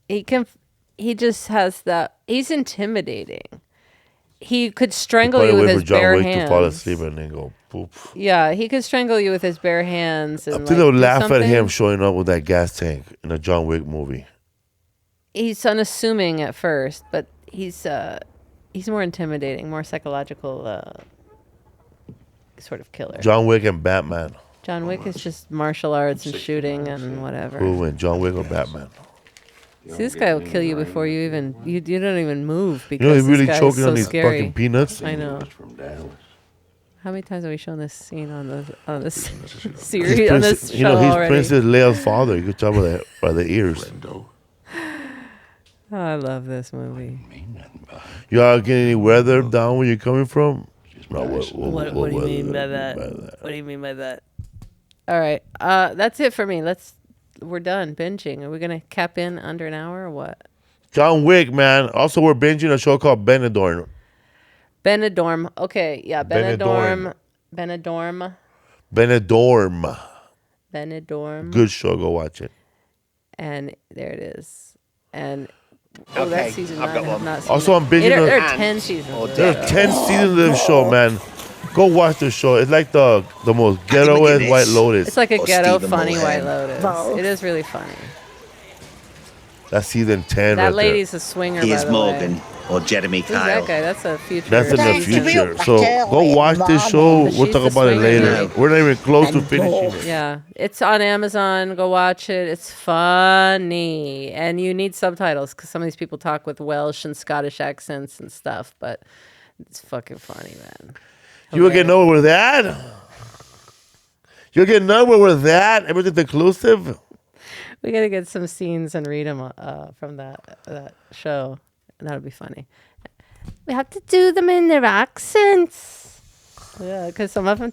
he can. He just has that. He's intimidating. He could strangle you with his bare John Wick to fall hands. asleep and then go poop. Yeah, he could strangle you with his bare hands. And I think they'll do laugh at something. him showing up with that gas tank in a John Wick movie. He's unassuming at first, but he's more intimidating, more psychological sort of killer. John Wick and Batman. John Wick is just martial arts and shooting and whatever. Who will win, John Wick or Batman? See, this guy will kill you before you even you don't even move because You know, he's really this guy's choking so on these scary. fucking peanuts. I know. How many times have we shown this scene on this series on this show he's already? Princess Leia's father. You could tell by the ears. Oh, I love this movie. Y'all get any weather down where you're coming from? No, What do you mean by that? What do you mean by that? All right, that's it for me. Let's we're done binging. Are we gonna cap in under an hour or what? John Wick, man. Also, we're binging a show called Benidorm. Benidorm. Okay, yeah, Benidorm. Benidorm. Good show. Go watch it. And there it is. And that season 9 I have not seen. Also, I'm binging. There are 10 seasons. There are 10 seasons of this show, man. Go watch the show. It's like the most ghetto-ass White Lotus. It's like a ghetto funny White Lotus. It is really funny. That's season 10. That lady's a swinger, by the Morgan way. or Jeremy Who's Kyle. that guy? That's a future. That's in the future. So go watch this show. We'll talk about it later. We're not even close to finishing it. Yeah, it's on Amazon. Go watch it. It's funny, and you need subtitles because some of these people talk with Welsh and Scottish accents and stuff. But it's fucking funny, man. You will get nowhere with that. You'll get nowhere with that. Everything's inclusive. We gotta get some scenes and read them from that show. That'll be funny. We have to do them in their accents. Yeah, because some of them.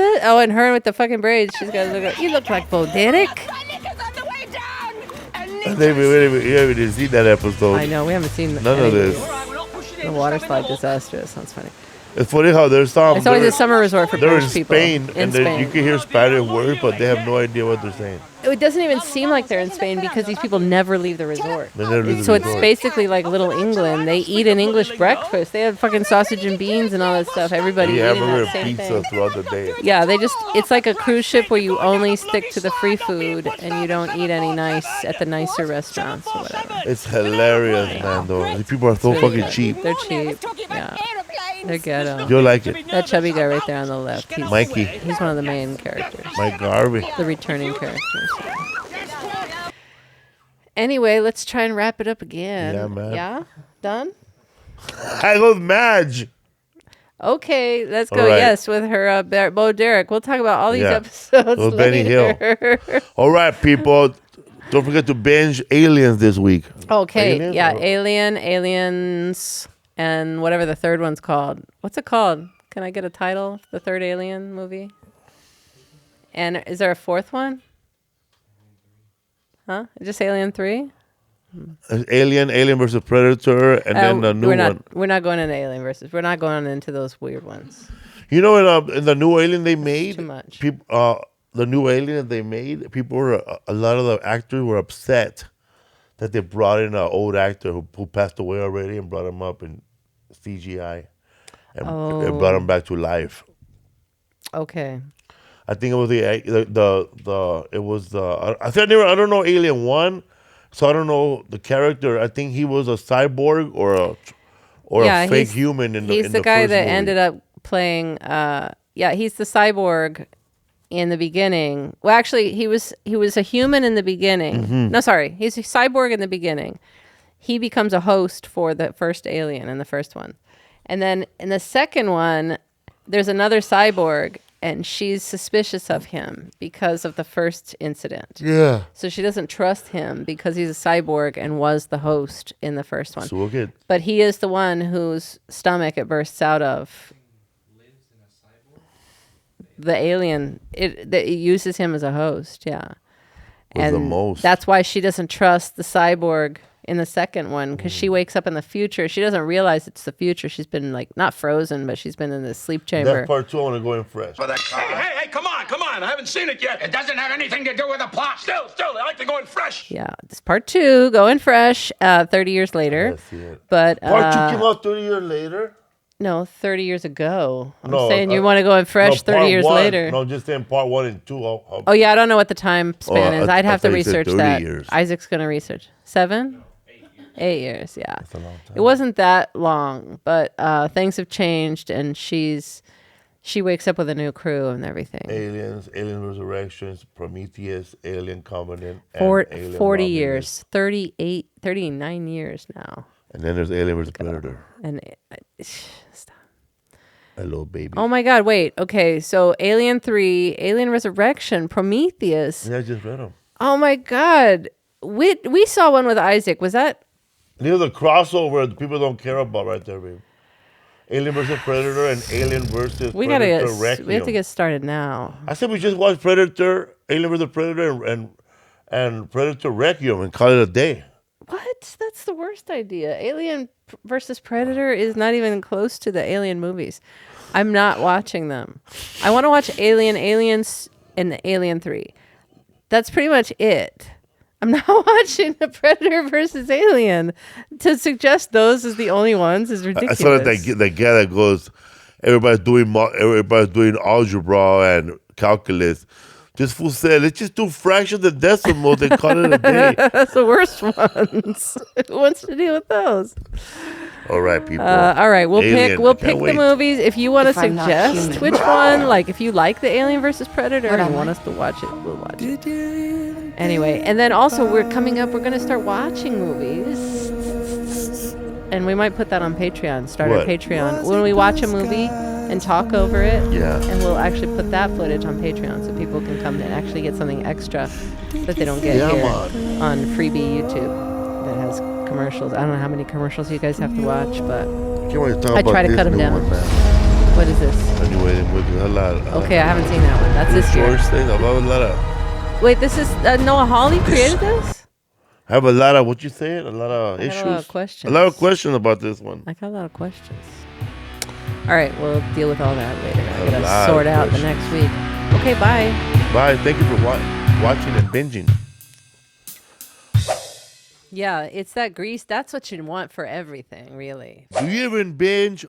Oh, and her with the fucking braids. She's got to look. You look like Bo Derek. We haven't seen that episode. I know we haven't seen none of this. The water slide disaster. Sounds funny. It's funny how there's some. It's always a summer resort for they're British people. Spain, and then you can hear Spanish words, but they have no idea what they're saying. It doesn't even seem like they're in Spain because these people never leave the resort. It's basically like Little England. They eat an English breakfast. They have fucking sausage and beans and all that stuff. Everybody eating that same pizza thing. throughout the day. Yeah, it's like a cruise ship where you only stick to the free food and you don't eat any at the nicer restaurants or whatever. It's hilarious, man, though. These people are so fucking cheap. They're cheap. Yeah. They're ghetto. You'll like it. That chubby guy right there on the left. Mikey. He's one of the main characters. Mike Garvey. The returning characters. Anyway, let's try and wrap it up again. Yeah, man. Yeah? Done? I goes Madge. Okay, let's go. Right. Yes, with her Bo Derek. We'll talk about all these episodes later. Benny Hill. All right, people. Don't forget to binge Aliens this week. Okay, Aliens, and whatever the third one's called. What's it called? Can I get a title? The third Alien movie? And is there a fourth one? Huh? Just Alien 3? Alien versus Predator, and then the new one. We're not going into Alien versus. We're not going into those weird ones. You know, in the new Alien they made, too much. The new Alien that they made, a lot of the actors were upset that they brought in an old actor who passed away already and brought him up in CGI and brought him back to life. Okay. I think it was I don't know Alien 1, so I don't know the character. I think he was a cyborg or a fake human in the He's the guy that ended up playing he's the cyborg in the beginning. Well, actually he was a human in the beginning. Mm-hmm. No, sorry. He's a cyborg in the beginning. He becomes a host for the first Alien in the first one. And then in the second one there's another cyborg, and she's suspicious of him because of the first incident. Yeah. So she doesn't trust him because he's a cyborg and was the host in the first one. So we'll get. But he is the one whose stomach it bursts out of. The alien, it uses him as a host, yeah. And the most. That's why she doesn't trust the cyborg in the second one, because she wakes up in the future. She doesn't realize it's the future. She's been not frozen, but she's been in this sleep chamber. That's part 2. I want to go in fresh. Hey, come on. I haven't seen it yet. It doesn't have anything to do with the plot. Still, I like to go in fresh. Yeah, this part 2, going fresh, 30 years later. But part 2 came out 30 years later? No, 30 years ago. I'm saying you want to go in fresh 30 years later. No, just saying part 1 and 2. Oh, yeah, I don't know what the time span is. I'd have to research that. Years. Isaac's going to research. 7? 8 years, yeah. That's a long time. It wasn't that long, but things have changed, and she wakes up with a new crew and everything. Aliens, Alien Resurrections, Prometheus, Alien Covenant, and 40 Alien years, 39 years now. And then there's Alien vs. Predator. And stop. Hello, baby. Oh my God! Wait. Okay. So Alien 3, Alien Resurrection, Prometheus. Yeah, I just read them. Oh my God! We saw one with Isaac. Was that? These are the crossover that people don't care about right there, babe. Alien versus Predator and Alien versus We Predator gotta Requiem. we have to get started now. I said we just watch Predator, Alien versus Predator, and Predator Requiem and call it a day. What? That's the worst idea. Alien versus Predator is not even close to the Alien movies. I'm not watching them. I want to watch Aliens, and Alien 3. That's pretty much it. I'm not watching the Predator versus Alien. To suggest those as the only ones is ridiculous. I saw that guy that goes, everybody's doing algebra and calculus. This fool said, let's just do fractions and decimals and call it a day. That's the worst ones. Who wants to deal with those? All right, people. All right, we'll Alien, pick the movies. If you want to suggest which one, like if you like the Alien versus Predator and you want us to watch it, we'll watch it. Anyway, and then also we're going to start watching movies. And we might put that on Patreon. Start our Patreon. When we watch a movie and talk over it. Yeah. And we'll actually put that footage on Patreon so people can come and actually get something extra that they don't get here on freebie YouTube that has commercials. I don't know how many commercials you guys have to watch, but I try to cut them down. What is this? Anyway, okay, I haven't seen that one. That's this year. Wait, this is Noah Hawley created this? I have a lot of, what you saying? A lot of issues? A lot of questions. A lot of questions about this one. I got a lot of questions. All right, we'll deal with all that later. I gotta sort out the next week. Okay, bye. Bye. Thank you for watching and binging. Yeah, it's that grease. That's what you want for everything, really. Do you even binge